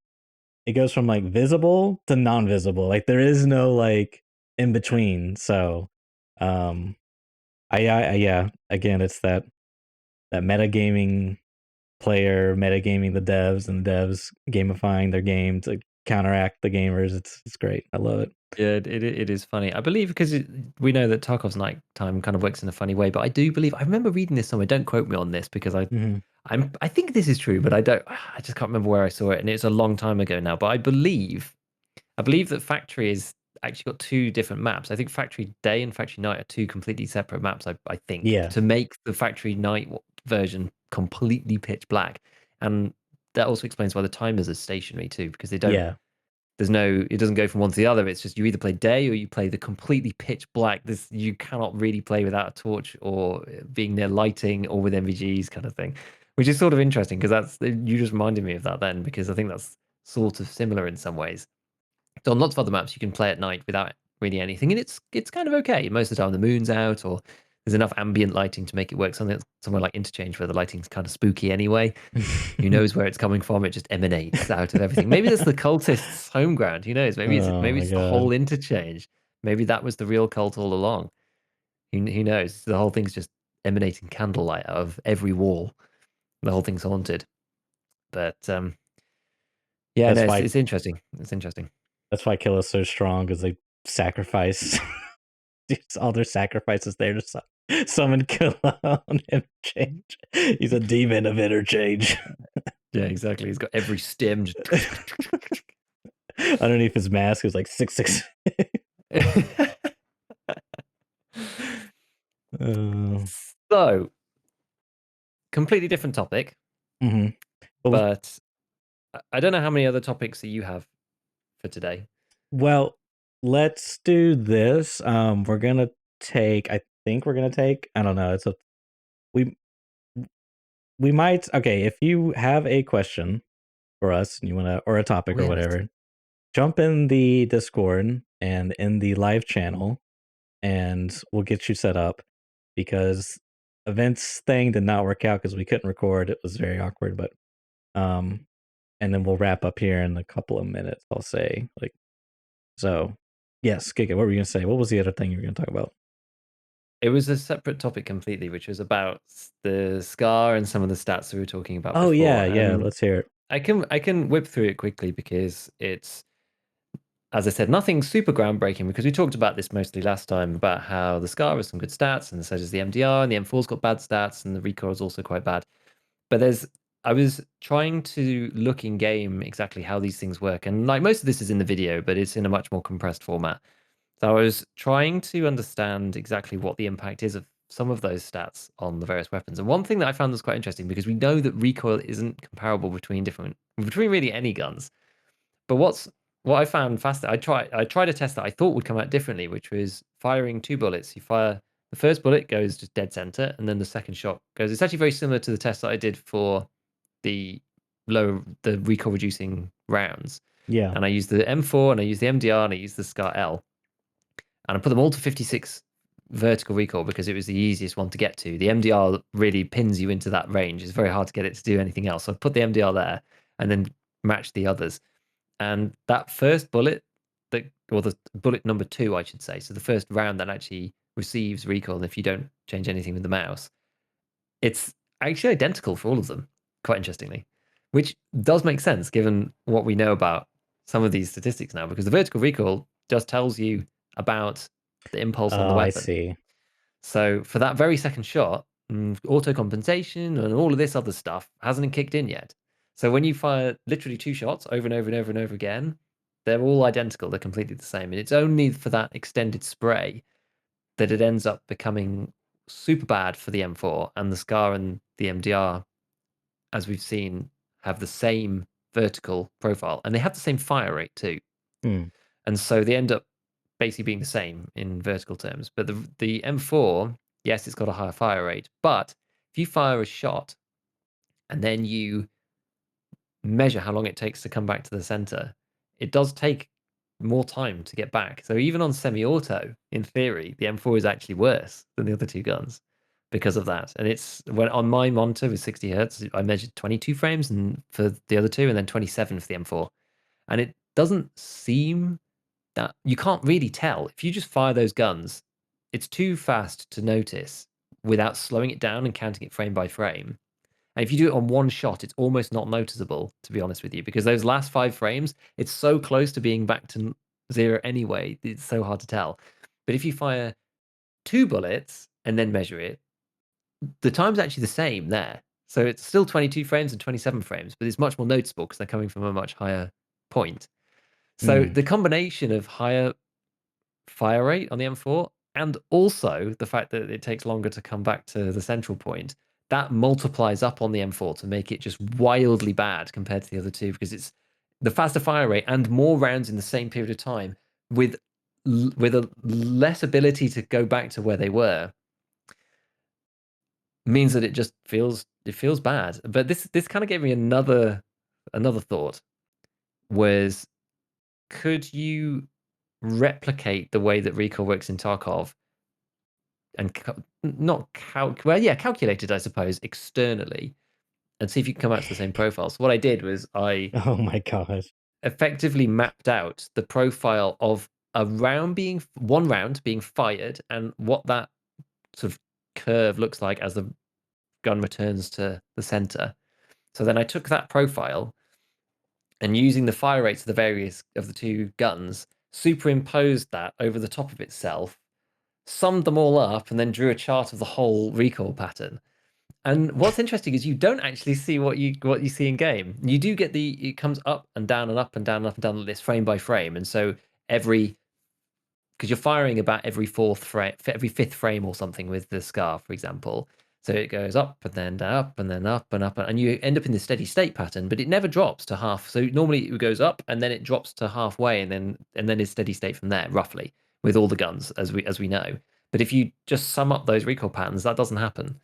it goes from like visible to non-visible. Like there is no like in between. So um yeah, again it's that metagaming player metagaming the devs and the devs gamifying their game to counteract the gamers. It's great. I love it. yeah, it is funny. I believe because we know that Tarkov's nighttime kind of works in a funny way, but I do believe I remember reading this somewhere. Don't quote me on this because Mhm. I think this is true, but I don't. I just can't remember where I saw it, and it's a long time ago now. But I believe that Factory is actually got two different maps. I think Factory Day and Factory Night are two completely separate maps. I think Yeah. to make the Factory Night version completely pitch black, and that also explains why the timers are stationary too, because they don't. Yeah. There's no. It doesn't go from one to the other. It's just you either play day or you play the completely pitch black. This you cannot really play without a torch or being near lighting or with MVGs kind of thing, which is sort of interesting because that's you just reminded me of that then because I think that's sort of similar in some ways. So on lots of other maps, you can play at night without really anything, and it's kind of okay. Most of the time, the moon's out, or there's enough ambient lighting to make it work. Somewhere like Interchange, where the lighting's kind of spooky anyway. Who knows where it's coming from? It just emanates out of everything. Maybe that's the cultists' home ground. Who knows? Oh Maybe my it's the whole god. Interchange. Maybe that was the real cult all along. Who knows? The whole thing's just emanating candlelight out of every wall. The whole thing's haunted. But yeah, no, That's why it's interesting. It's interesting. that's why Kill is so strong because they sacrifice all their sacrifices there to summon Kill on Interchange. He's a demon of Interchange. Yeah, exactly. He's got every stem. Just... Underneath his mask is like 666. Uh, So, completely different topic, mhm. but I don't know how many other topics that you have for today. Well, let's do this. We're gonna take. I think we're gonna take. I don't know. We we might. Okay, if you have a question for us and you wanna or a topic Oh, or yes. whatever, jump in the Discord and in the live channel, and we'll get you set up because events thing did not work out because we couldn't record. It was very awkward, but um, and then we'll wrap up here in a couple of minutes. I'll say like so. Yes, Giga. What were you gonna say? What was the other thing you were gonna talk about? It was a separate topic completely, which was about the scar and some of the stats we were talking about Oh before. yeah, yeah. And Let's hear it. I can whip through it quickly because it's, as I said, nothing super groundbreaking because we talked about this mostly last time about how the scar has some good stats and so does the MDR and the M4's got bad stats and the recoil is also quite bad. But I was trying to look in game exactly how these things work, and like most of this is in the video, but it's in a much more compressed format. So I was trying to understand exactly what the impact is of some of those stats on the various weapons. And one thing that I found was quite interesting because we know that recoil isn't comparable between really any guns. But what I found fascinating, I tried a test that I thought would come out differently, which was firing two bullets. You fire the first bullet goes just dead center, and then the second shot goes. It's actually very similar to the test that I did for the recoil reducing rounds. Yeah. And I used the M4 and I used the MDR and I used the SCAR L. And I put them all to 56 vertical recoil because it was the easiest one to get to. The MDR really pins you into that range. It's very hard to get it to do anything else. So I put the MDR there and then match the others. And that first bullet, or the bullet number 2, I should say, so the first round that actually receives recoil if you don't change anything with the mouse, it's actually identical for all of them, quite interestingly, which does make sense given what we know about some of these statistics now, because the vertical recoil just tells you about the impulse on the Oh, I weapon. see. So for that very second shot, auto compensation and all of this other stuff hasn't kicked in yet. So when you fire literally 2 shots over and over and over and over again, they're all identical. They're completely the same. And it's only for that extended spray that it ends up becoming super bad for the M4, and the SCAR and the MDR, as we've seen, have the same vertical profile and they have the same fire rate too. Hmm. And so they end up basically being the same in vertical terms. But the M4, yes, it's got a higher fire rate, but if you fire a shot and then you measure how long it takes to come back to the center, it does take more time to get back. So even on semi-auto, in theory, the M4 is actually worse than the other two guns because of that. And it's when on my monitor with 60 hertz, I measured 22 frames and for the other two, and then 27 for the M4. And it doesn't seem that you can't really tell if you just fire those guns. It's too fast to notice without slowing it down and counting it frame by frame. And if you do it on one shot, it's almost not noticeable, to be honest with you, because those last 5 frames, it's so close to being back to zero anyway. It's so hard to tell. But if you fire 2 bullets and then measure it, the time's actually the same there. So it's still 22 frames and 27 frames, but it's much more noticeable because they're coming from a much higher point. So Hmm. the combination of higher fire rate on the M4 and also the fact that it takes longer to come back to the central point, that multiplies up on the M4 to make it just wildly bad compared to the other two, because it's the faster fire rate and more rounds in the same period of time with a less ability to go back to where they were, means that it feels bad. But this kind of gave me another thought, was could you replicate the way that recoil works in Tarkov and not calculated, I suppose, externally, and see if you can come out to the same profile. So what I did was I Oh my gosh. effectively mapped out the profile of one round being fired and what that sort of curve looks like as the gun returns to the center. So then I took that profile and, using the fire rates of the various of the two guns, superimposed that over the top of itself, summed them all up, and then drew a chart of the whole recoil pattern. And what's interesting is you don't actually see what you see in game. You do get it comes up and down and up and down and up and down like this frame by frame. And so because you're firing about every fourth frame, every fifth frame or something with the SCAR, for example. So it goes up and then up and then up and up, and you end up in this steady state pattern, but it never drops to half. So normally it goes up and then it drops to halfway, and then it's steady state from there, roughly, with all the guns as we know. But if you just sum up those recoil patterns, that doesn't happen.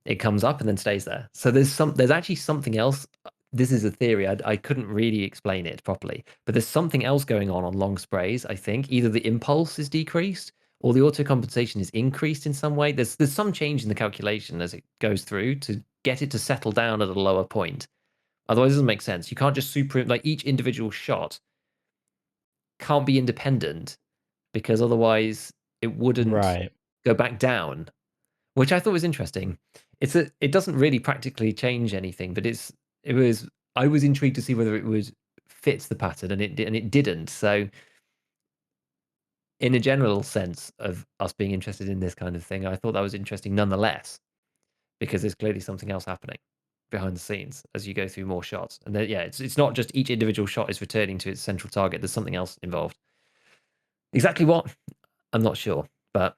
It comes up and then stays there. So there's actually something else. This is a theory. I couldn't really explain it properly, but there's something else going on long sprays. I think either the impulse is decreased or the auto compensation is increased in some way. There's some change in the calculation as it goes through to get it to settle down at a lower point. Otherwise, it doesn't make sense. You can't just like each individual shot can't be independent, because otherwise it wouldn't Right. go back down, which I thought was interesting. It doesn't really practically change anything, but I was intrigued to see whether it would fit the pattern, and it didn't. So in a general sense of us being interested in this kind of thing, I thought that was interesting nonetheless, because there's clearly something else happening behind the scenes as you go through more shots. And then, yeah, it's not just each individual shot is returning to its central target. There's something else involved. Exactly what? I'm not sure, but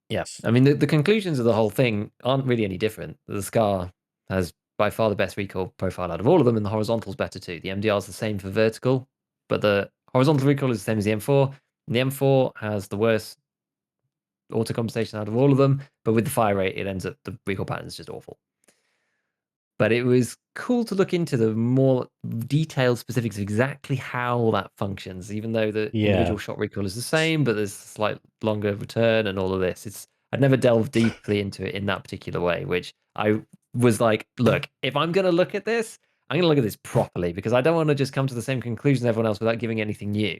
yeah, I mean, the conclusions of the whole thing aren't really any different. The SCAR has by far the best recoil profile out of all of them, and the horizontal's better too. The MDR is the same for vertical, but the horizontal recoil is the same as the M4. And the M4 has the worst auto compensation out of all of them, but with the fire rate, it ends up the recoil pattern is just awful. but it was cool to look into the more detailed specifics of exactly how that functions, even though the Yeah. individual shot recoil is the same, but there's a slight longer return and all of this. I'd never delved deeply into it in that particular way, which I was like, look, if I'm going to look at this, I'm going to look at this properly because I don't want to just come to the same conclusion as everyone else without giving anything new.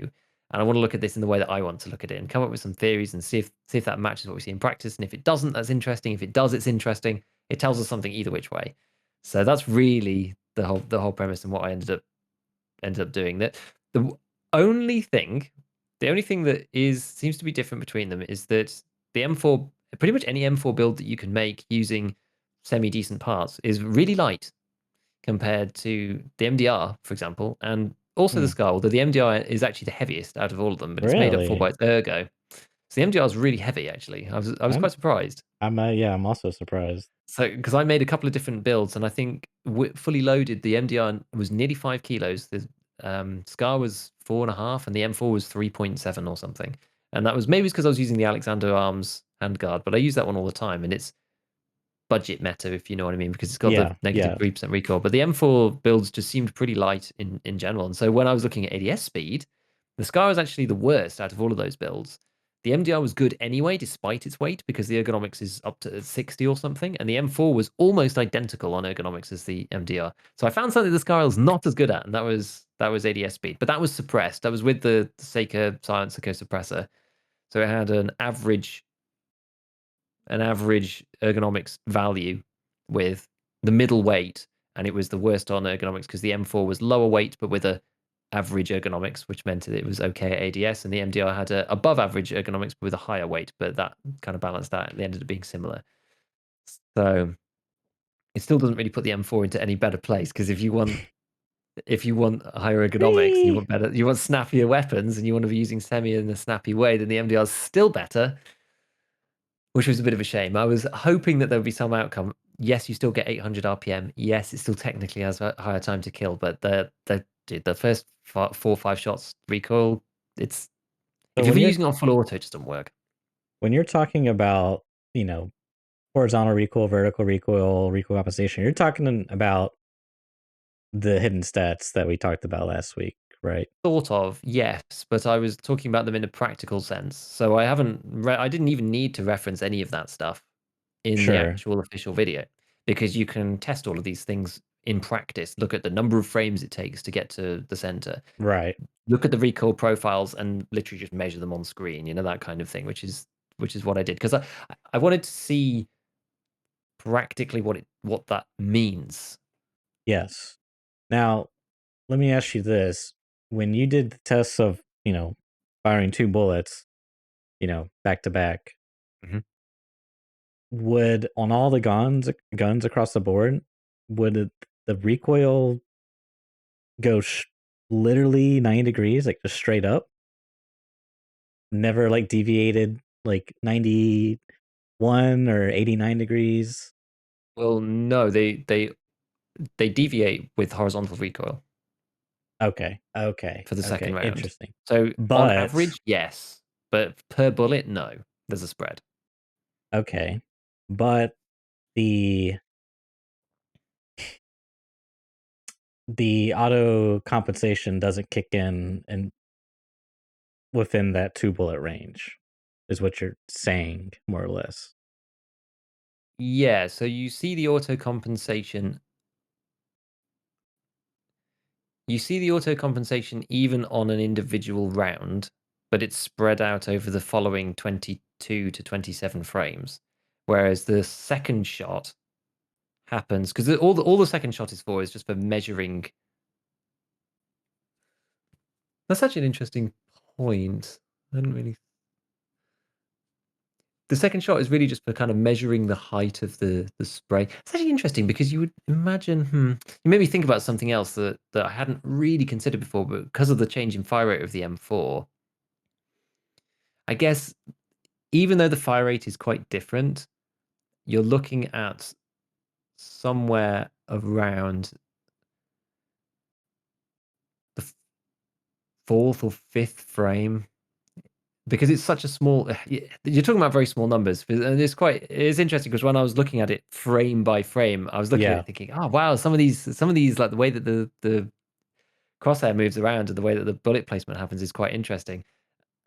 And I want to look at this in the way that I want to look at it and come up with some theories and see if that matches what we see in practice. And if it doesn't, that's interesting. If it does, it's interesting. It tells us something either which way. So that's really the whole premise and what I ended up doing. That the only thing, the only thing that seems to be different between them is that the M4, pretty much any M4 build that you can make using semi decent parts is really light compared to the MDR, for example, and also the Hmm. Scar. Although the MDR is actually the heaviest out of all of them, but it's made up for by Really? its ergo. So the MDR is really heavy. Actually, I was I'm quite surprised. yeah, I'm also surprised. So, because I made a couple of different builds, and I think fully loaded, the MDR was nearly 5 kilos. The Scar was 4.5, and the M4 was 3.7 or something. And that was maybe because I was using the Alexander Arms handguard, but I use that one all the time, and it's budget meta, if you know what I mean, because it's got the Yeah, negative yeah. 3% recoil. But the M4 builds just seemed pretty light in general. And so when I was looking at ADS speed, the Scar was actually the worst out of all of those builds. The MDR was good anyway, despite its weight, because the ergonomics is up to 60 or something, and the M4 was almost identical on ergonomics as the MDR. So I found something the Scar is not as good at, and that was ADS speed. But that was suppressed. That was with the Seika silencer co-suppressor. So it had an average ergonomics value with the middle weight, and it was the worst on ergonomics because the M4 was lower weight but with a average ergonomics, which meant that it was okay at ADS, and the MDR had a above average ergonomics but with a higher weight, but that kind of balanced that. They ended up being similar. So it still doesn't really put the M4 into any better place because if you want higher ergonomics and you want snappier weapons and you want to be using semi in a snappy way, then the MDR is still better, which was a bit of a shame. I was hoping that there would be some outcome. Yes, you still get 800 RPM. Yes, it still technically has a higher time to kill, but the first 4 or 5 shots recoil. It's So if you're using it on full auto, it just doesn't work. when you're talking about, you know, horizontal recoil, vertical recoil, recoil compensation, you're talking about the hidden stats that we talked about last week, right? Sort of, yes, but I was talking about them in a practical sense. So I didn't even need to reference any of that stuff in the Sure. actual official video because you can test all of these things in practice. Look at the number of frames it takes to get to the center. Right. Look at the recoil profiles and literally just measure them on screen, that kind of thing, which is what I did because I wanted to see practically what that means. Yes. Now, let me ask you this. When you did the tests of, firing 2 bullets, back to back, Mhm. would on all the guns across the board, would the recoil go literally 90 degrees, like just straight up? Never like deviated like 91 or 89 degrees? Well, no, they deviate with horizontal recoil Okay. Okay. for the second Okay. round. Interesting. So on But average, yes, but per bullet, no. There's a spread. okay. But the the auto compensation doesn't kick in and within that 2 bullet range is what you're saying more or less. Yeah, so you see the auto compensation. You see the auto compensation even on an individual round, but it's spread out over the following 22 to 27 frames. Whereas the second shot happens because all the second shot is for is just for measuring. That's actually an interesting point. I didn't really. The second shot is really just for kind of measuring the height of the spray. It's actually interesting because you would imagine. You made me think about something else that I hadn't really considered before, but because of the change in fire rate of the M4, I guess even though the fire rate is quite different, you're looking at somewhere around the fourth or fifth frame because it's such a small. You're talking about very small numbers, and it's interesting because when I was looking at it frame by frame, I was looking at Yeah. it thinking, oh wow, some of these like the way that the crosshair moves around and the way that the bullet placement happens is quite interesting.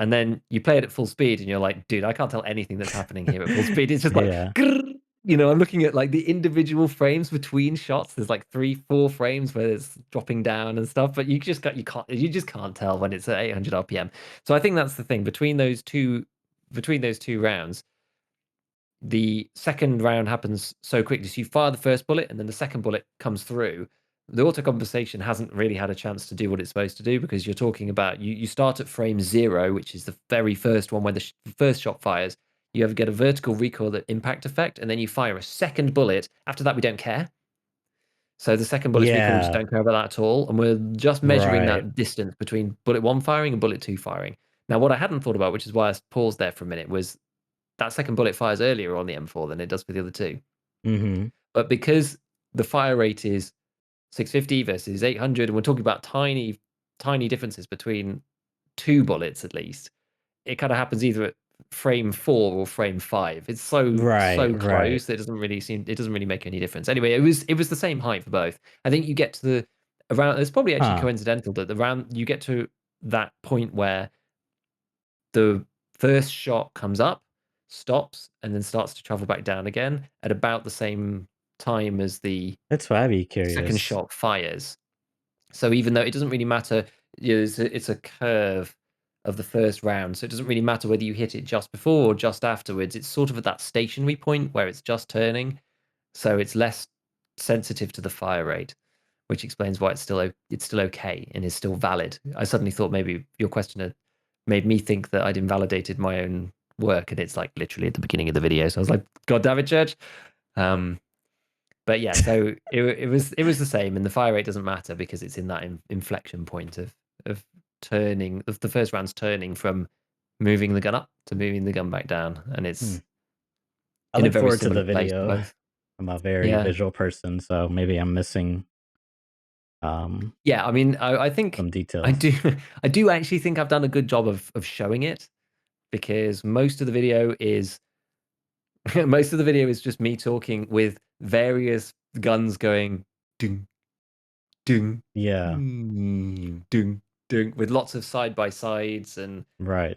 And then you play it at full speed and you're like, dude, I can't tell anything that's happening here at full speed. It's just like, Yeah. grrr. You know, I'm looking at like the individual frames between shots. There's like 3, 4 frames where it's dropping down and stuff, but you just can't tell when it's at 800 RPM. So I think that's the thing between those two rounds. The second round happens so quickly. So you fire the first bullet, and then the second bullet comes through. The auto compensation hasn't really had a chance to do what it's supposed to do because you're talking about you start at frame 0, which is the very first one when the first shot fires. You have get a vertical recoil impact effect, and then you fire a second bullet. After that, we don't care. So the second bullet's recoil, we just Yeah. don't care about that at all, and we're just measuring Right. that distance between bullet 1 firing and bullet 2 firing. Now, what I hadn't thought about, which is why I paused there for a minute, was that second bullet fires earlier on the M4 than it does for the other two. Mhm. But because the fire rate is 650 versus 800, and we're talking about tiny, tiny differences between two bullets at least, it kind of happens either at frame 4 or frame 5. It's Right, so right. close that it doesn't really make any difference. Anyway, it was the same height for both. I think you get to the around. It's probably actually Huh. coincidental that the round you get to that point where the first shot comes up, stops, and then starts to travel back down again at about the same time as the That's why I'd be second curious. shot fires. So even though it doesn't really matter, you know, it's a curve of the first round, so it doesn't really matter whether you hit it just before or just afterwards. It's sort of at that stationary point where it's just turning, so it's less sensitive to the fire rate, which explains why it's still okay and is still valid. I suddenly thought maybe your question had made me think that I'd invalidated my own work, and it's like literally at the beginning of the video. So I was like, God damn it, Church. Um, but yeah, so it was the same, and the fire rate doesn't matter because it's in that inflection point of turning of the first round's turning from moving the gun up to moving the gun back down, and Hmm. it's I in a look very forward to similar the place for video. both. I'm a very Yeah, visual person, so maybe I'm missing, um, yeah. I mean, I think some I details. do I do actually think I've done a good job of showing it because most of the video is most of the video is just me talking with various guns going ding ding Yeah. ding ding with lots of side by sides and Right.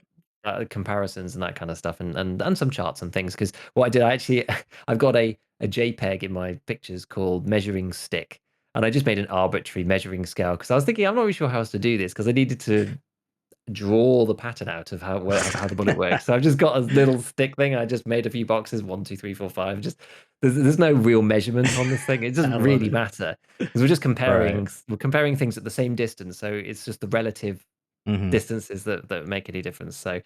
comparisons and that kind of stuff and some charts and things because what I did I actually I've got a JPEG in my pictures called measuring stick and I just made an arbitrary measuring scale because I was thinking I'm not really sure how else to do this because I needed to draw the pattern out of how the bullet works. So I've just got a little stick thing. I just made a few boxes, 1, 2, 3, 4, 5. Just there's no real measurement on this thing. It I doesn't love really it. matter because Right. we're comparing things at the same distance. So it's just the relative Mhm. distances that make any difference. So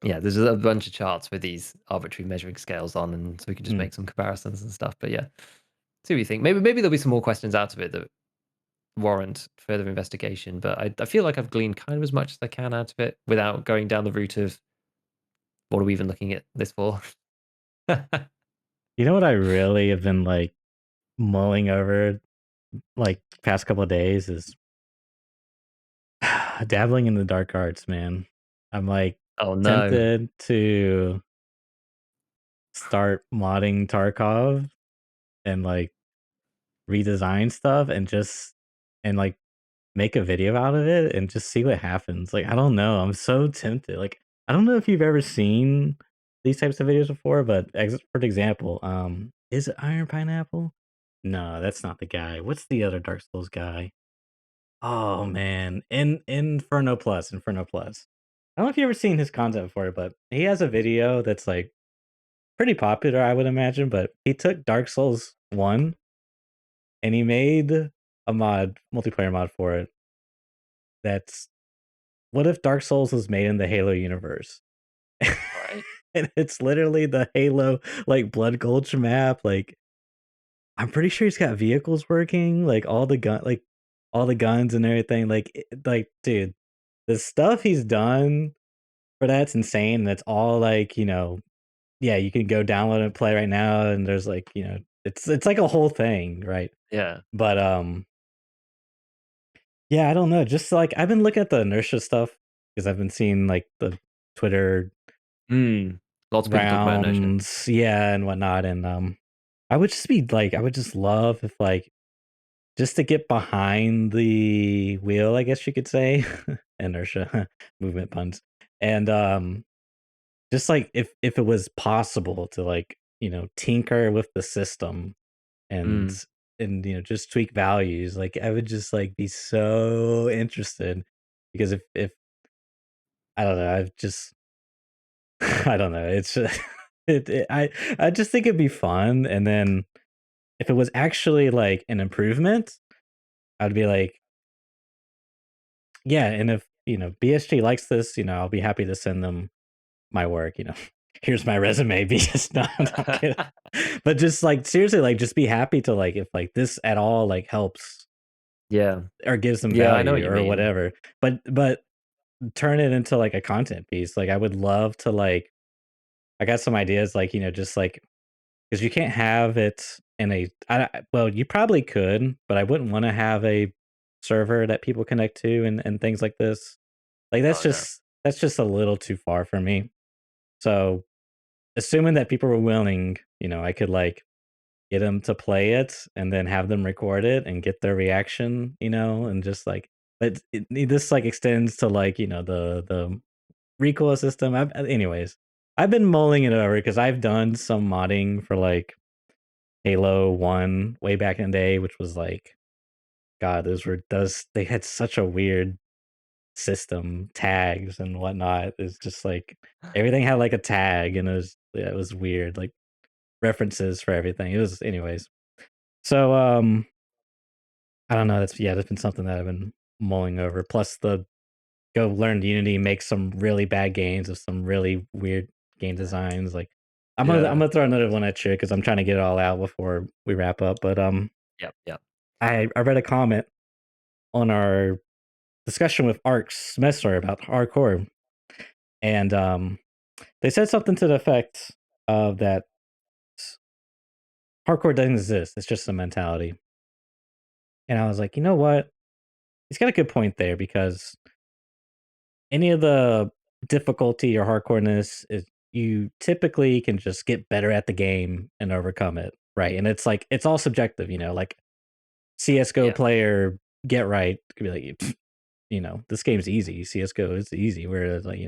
yeah, there's a bunch of charts with these arbitrary measuring scales on, and so we can just Mm. make some comparisons and stuff. But yeah, see what you think. Maybe there'll be some more questions out of it that warrant further investigation. But I feel like I've gleaned kind of as much as I can out of it without going down the route of what are we even looking at this for? You know what I really have been, like, mulling over, like, past couple of days is dabbling in the dark arts, man. I'm, like, Oh no. tempted to start modding Tarkov and, like, redesign stuff and, like, make a video out of it and just see what happens. Like, I don't know. I'm so tempted. Like, I don't know if you've ever seen these types of videos before, but for example, is it Iron Pineapple? No, that's not the guy. What's the other Dark Souls guy? Oh man, Inferno Plus, Inferno Plus. I don't know if you've ever seen his content before, but he has a video that's like pretty popular, I would imagine. But he took Dark Souls 1 and he made a multiplayer mod for it. That's what if Dark Souls was made in the Halo universe? Right? And it's literally the Halo like Blood Gulch map. Like I'm pretty sure he's got vehicles working, like all the guns and everything. Like dude, the stuff he's done for that's insane. That's all like, yeah, you can go download and play right now and there's like, it's like a whole thing, right? Yeah. But yeah, I don't know. Just like I've been looking at the inertia stuff because I've been seeing like the Twitter Mm. Lots of people talk about Notion. rounds, yeah, and whatnot. And I would just love if like just to get behind the wheel, I guess you could say, inertia, movement puns, and just like if it was possible to like tinker with the system and Mm. just tweak values, like I would just like be so interested because if I don't know, I've just I don't know, it's just, I just think it'd be fun, and then if it was actually like an improvement, I'd be like, yeah, and if BSG likes this, I'll be happy to send them my work. Here's my resume. Because no, I'm not kidding. But just like seriously, like just be happy to like if like this at all like helps Yeah. or gives them Yeah, I know what value you or mean. whatever. But turn it into like a content piece. Like I would love to like I got some ideas like just like because you can't have it in well you probably could, but I wouldn't want to have a server that people connect to and things like this. Like Oh no. that's just a little too far for me. So assuming that people were willing, I could like get them to play it and then have them record it and get their reaction, and just like, but this like extends to like, the recoil system. Anyways, I've been mulling it over because I've done some modding for like Halo 1 way back in the day, which was like, God, they had such a weird system, tags and whatnot. It's just like everything had like a tag and yeah, it was weird. Like references for everything. It was anyways. So I don't know. That's been something that I've been mulling over. Plus the go learn Unity, make some really bad games with some really weird game designs. Like I'm Yeah. gonna throw another one at you because I'm trying to get it all out before we wrap up. But Yep. Yep. I read a comment on our discussion with Arcs Messer about hardcore, and they said something to the effect of that hardcore doesn't exist. It's just a mentality. And I was like, you know what? He's got a good point there because any of the difficulty or hardcoreness is you typically can just get better at the game and overcome it, right? And it's like it's all subjective, like CS:GO Yeah. player get right could be like, this game's easy. CS:GO is easy. Whereas like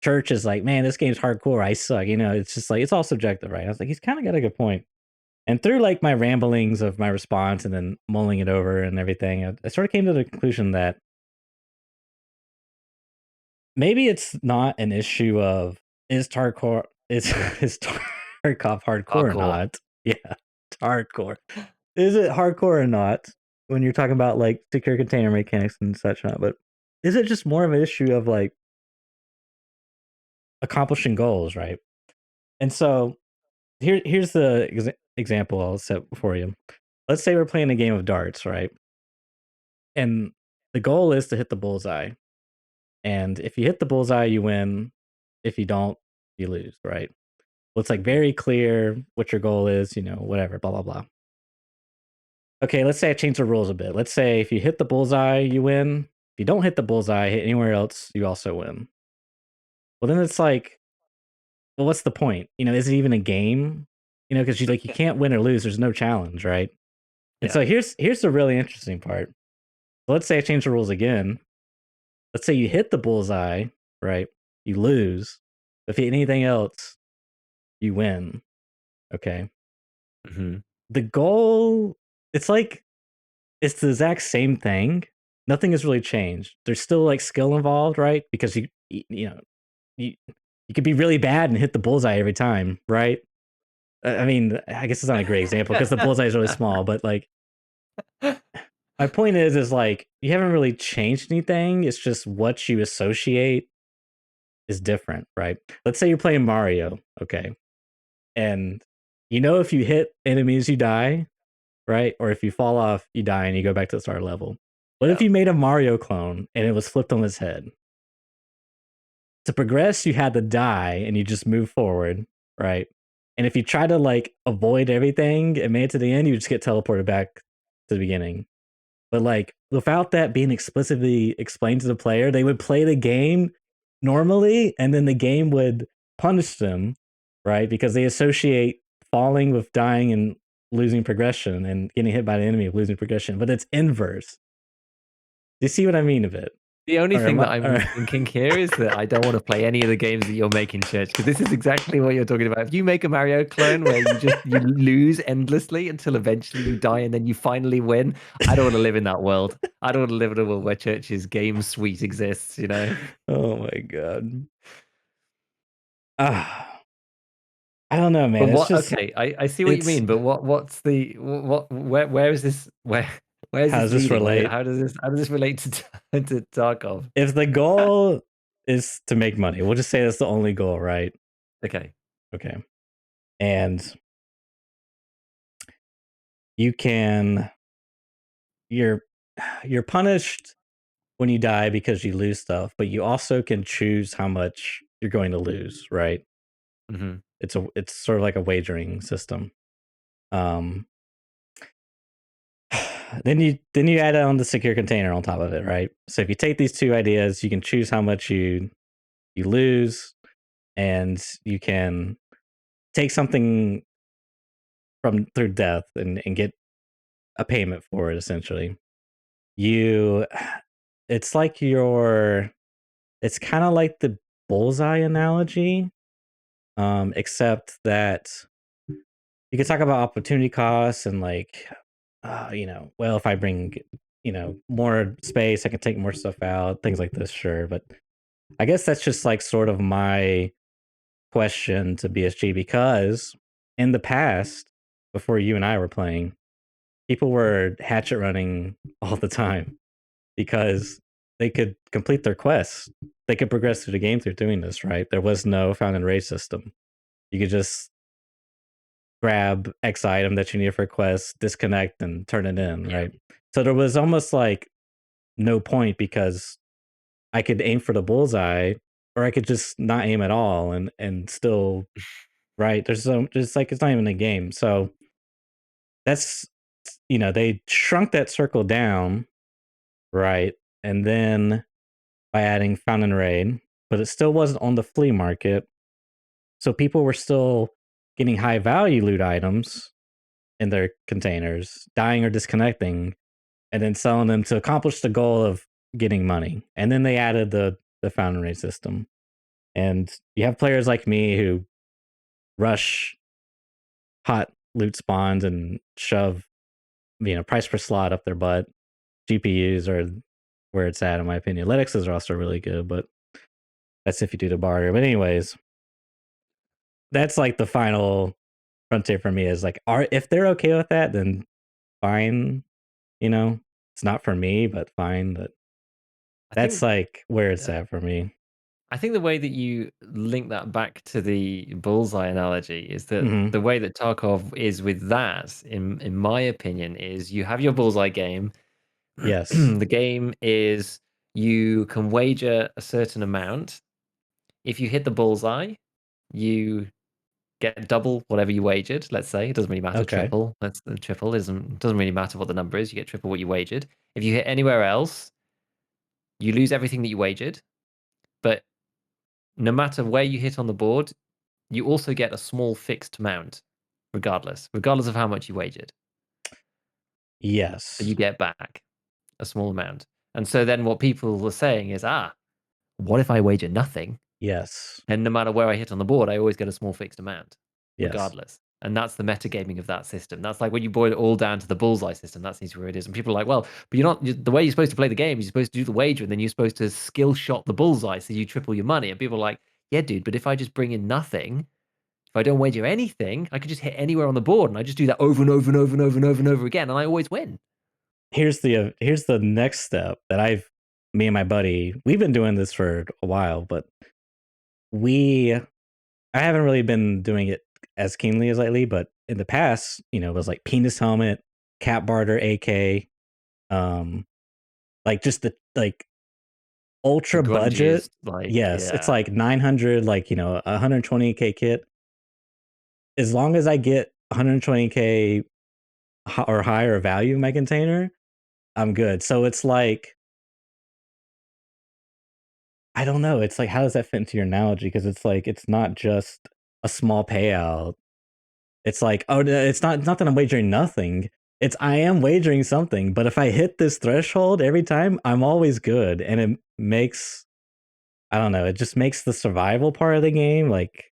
Church is like, man, this game's hardcore. I suck. It's just like it's all subjective, right? I was like, he's kind of got a good point. And through like my ramblings of my response and then mulling it over and everything, I sort of came to the conclusion that maybe it's not an issue of is Tarkov is Tarkov hardcore or Hardcore. not? Yeah, hardcore. Is it hardcore or not? When you're talking about like secure container mechanics and such not, but is it just more of an issue of like accomplishing goals, right? And so here's the example I'll set for you. Let's say we're playing a game of darts, right? And the goal is to hit the bullseye. And if you hit the bullseye, you win. If you don't, you lose, right? Well, it's like very clear what your goal is, whatever, blah, blah, blah. Okay, let's say I change the rules a bit. Let's say if you hit the bullseye, you win. If you don't hit the bullseye, hit anywhere else, you also win. Well, then it's like, well, what's the point? Is it even a game? Because you can't win or lose. There's no challenge, right? And Yeah. so here's the really interesting part. Let's say I change the rules again. Let's say you hit the bullseye, right? You lose. If you hit anything else, you win. Okay. Hmm. The goal, it's like it's the exact same thing. Nothing has really changed. There's still like skill involved, right? Because you you could be really bad and hit the bullseye every time, right? I mean, I guess it's not a great example because the bullseye is really small, but like my point is like you haven't really changed anything. It's just what you associate is different, right? Let's say you're playing Mario, okay, and if you hit enemies, you die, right? Or if you fall off, you die and you go back to the start level. What if Yeah. you made a Mario clone and it was flipped on its head? To progress, you had to die and you just move forward, right? And if you try to like avoid everything and made it to the end, you just get teleported back to the beginning. But like without that being explicitly explained to the player, they would play the game normally, and then the game would punish them, right? Because they associate falling with dying and losing progression, and getting hit by the enemy with losing progression. But it's inverse. Do you see what I mean of it? The only Or thing am that I? I'm Or, thinking here is that I don't want to play any of the games that you're making, Church, because this is exactly what you're talking about. If you make a Mario clone where you lose endlessly until eventually you die and then you finally win, I don't want to live in that world. I don't want to live in a world where Church's game suite exists, you know? oh my god. Ah, I don't know, But man. It's what just okay, I see what you it's mean, but what's the what where is this where is how this does this leading? Where relate? how does this relate to to Tarkov? If the goal is to make money, we'll just say that's the only goal, right? Okay. Okay. And you can you're you're punished when you die because you lose stuff, but you also can choose how much you're going to lose, right? Mhm. It's sort of like a wagering system. Um then you add on the secure container on top of it, right? So if you take these two ideas, you can choose how much you lose, and you can take something from through death and get a payment for it essentially. You it's like your it's kind of like the bullseye analogy, except that you can talk about opportunity costs and like well, if I bring more space, I can take more stuff out, things like this, sure. But I guess that's just like sort of my question to BSG, because in the past, before you and I were playing, people were hatchet running all the time because they could complete their quests. They could progress through the game through doing this, right? There was no found and raise system. You could just grab X item that you need for a quest, disconnect, and turn it in, Yeah. right? So there was almost like no point, because I could aim for the bullseye, or I could just not aim at all and still, right. There's just like it's not even a game. So that's they shrunk that circle down, right? And then by adding found and raid, but it still wasn't on the flea market. So people were still getting high value loot items in their containers, dying or disconnecting, and then selling them to accomplish the goal of getting money. And then they added the found and raid system. And you have players like me who rush hot loot spawns and shove, price per slot up their butt. GPUs are where it's at, in my opinion. Linuxes are also really good, but that's if you do the barter. But anyways, that's like the final frontier for me, is like, if they're okay with that, then fine. It's not for me, but fine. But I that's think like where it's uh, at for me. I think the way that you link that back to the bullseye analogy is that Hmm. the way that Tarkov is with that, in my opinion, is you have your bullseye game. Yes. The game is you can wager a certain amount. If you hit the bullseye, you get double whatever you wagered. Let's say it doesn't really matter. Okay. Triple. That's the triple isn't doesn't really matter what the number is. You get triple what you wagered. If you hit anywhere else, you lose everything that you wagered. But no matter where you hit on the board, you also get a small fixed amount, regardless of how much you wagered. So Yes. you get back a small amount. And so then what people were saying is, what if I wager nothing? Yes. And no matter where I hit on the board, I always get a small fixed amount, Yes. regardless. And that's the metagaming of that system. That's like when you boil it all down to the bullseye system. That seems where it is. And people are like, well, but the way you're supposed to play the game is you're supposed to do the wager, and then you're supposed to skill shot the bullseye so you triple your money. And people are like, yeah, dude, but if I just bring in nothing, if I don't wager anything, I could just hit anywhere on the board, and I just do that over and over and over and over and over and over again, and I always win. Here's the next step that me and my buddy, we've been doing this for a while, but we I haven't really been doing it as keenly as lately, but in the past, it was like penis helmet, cat barter, AK, um, like just the like The ultra budget. grungiest, like, Yes, it's yeah. like 900, like 120K kit. As long as I get 120K or higher value in my container, I'm good. So it's like, I don't know. It's like, how does that fit into your analogy? Because it's like, it's not just a small payout. It's like, oh, it's not that I'm wagering nothing. It's I am wagering something, but if I hit this threshold every time, I'm always good, and it makes, I don't know, it just makes the survival part of the game like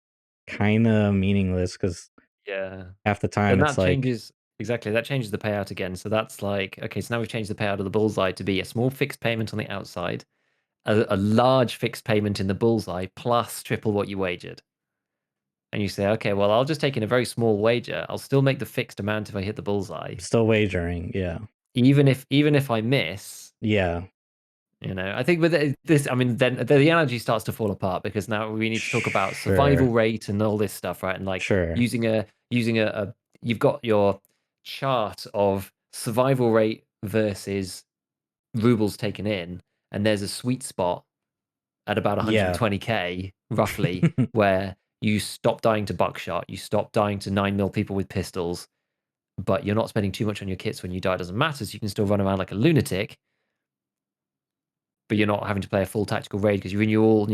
kind of meaningless because Yeah. half the time Then it's that like changes exactly, that changes the payout again. So that's like, okay, so now we've changed the payout of the bullseye to be a small fixed payment on the outside, a large fixed payment in the bullseye, plus triple what you wagered. And you say, okay, well, I'll just take in a very small wager. I'll still make the fixed amount if I hit the bullseye, still wagering. Yeah, even if I miss. yeah, I think with this, I mean, then the analogy starts to fall apart because now we need to talk about survival sure, rate and all this stuff, right? And like sure, using a you've got your chart of survival rate versus rubles taken in, and there's a sweet spot at about yeah, 120k roughly where you stop dying to buckshot, you stop dying to 9 mil people with pistols, but you're not spending too much on your kits when you die. It doesn't matter, so you can still run around like a lunatic, but you're not having to play a full tactical raid because you're in your all,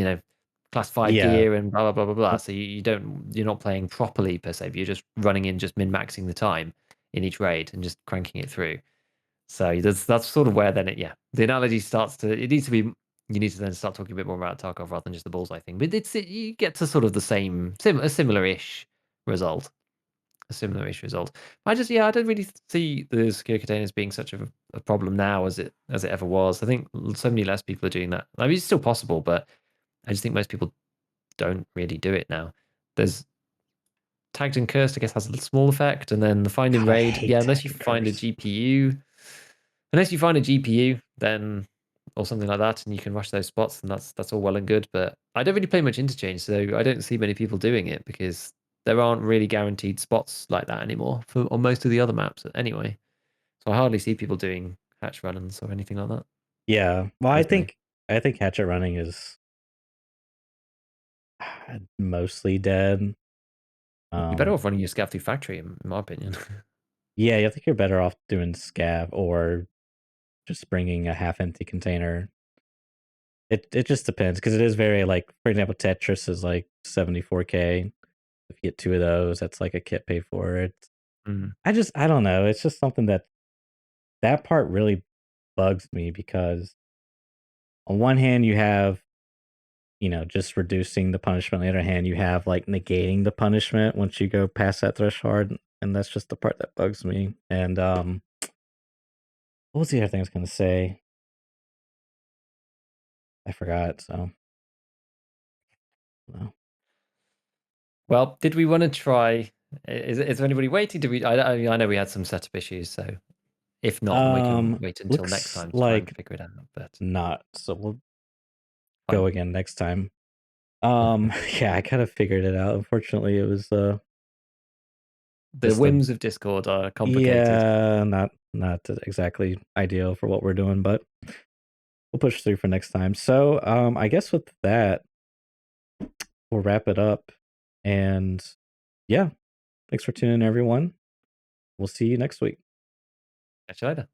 class 5 yeah. gear and blah blah blah blah blah. Yep. So you're not playing properly per se, but you're just running in, just min-maxing the time in each raid and just cranking it through. So that's sort of where then the analogy starts to, it needs to be, you need to then start talking a bit more about Tarkov rather than just the bullseye thing. But you get to sort of the a similar-ish result. A similar-ish result. I don't really see the secure containers being such a problem now as it ever was. I think so many less people are doing that. I mean, it's still possible, but I just think most people don't really do it now. There's tagged and cursed, I guess, has a small effect, and then the find and God, I raid. hate Yeah, tag and curse. unless you find a GPU, then or something like that, and you can rush those spots, then that's all well and good. But I don't really play much interchange, so I don't see many people doing it because there aren't really guaranteed spots like that anymore on most of the other maps anyway. So I hardly see people doing hatch runs or anything like that Yeah. Well, I personally. think I think hatchet running is mostly dead. You're better Um, off running your scav through factory, in my opinion. yeah, I think you're better off doing scav or just bringing a half empty container. It just depends because it is very like, for example, Tetris is like 74K. If you get two of those, that's like a kit pay for it. Mm. I don't know. It's just something that part really bugs me because on one hand you have, just reducing the punishment. On the other hand, you have like negating the punishment once you go past that threshold, and that's just the part that bugs me. And what was the other thing I was gonna say? I forgot. So no. Well, did we want to try? Is there anybody waiting? Did we? I know we had some setup issues, so if not, then we can wait until next Looks time to try and like figure it out. But not. So we'll fine. go again next time. Yeah, I kind of figured it out. Unfortunately, it was The just a whims of Discord are complicated. yeah, not exactly ideal for what we're doing, but we'll push through for next time. So, I guess with that, we'll wrap it up. And yeah, thanks for tuning in, everyone. We'll see you next week. Catch you later.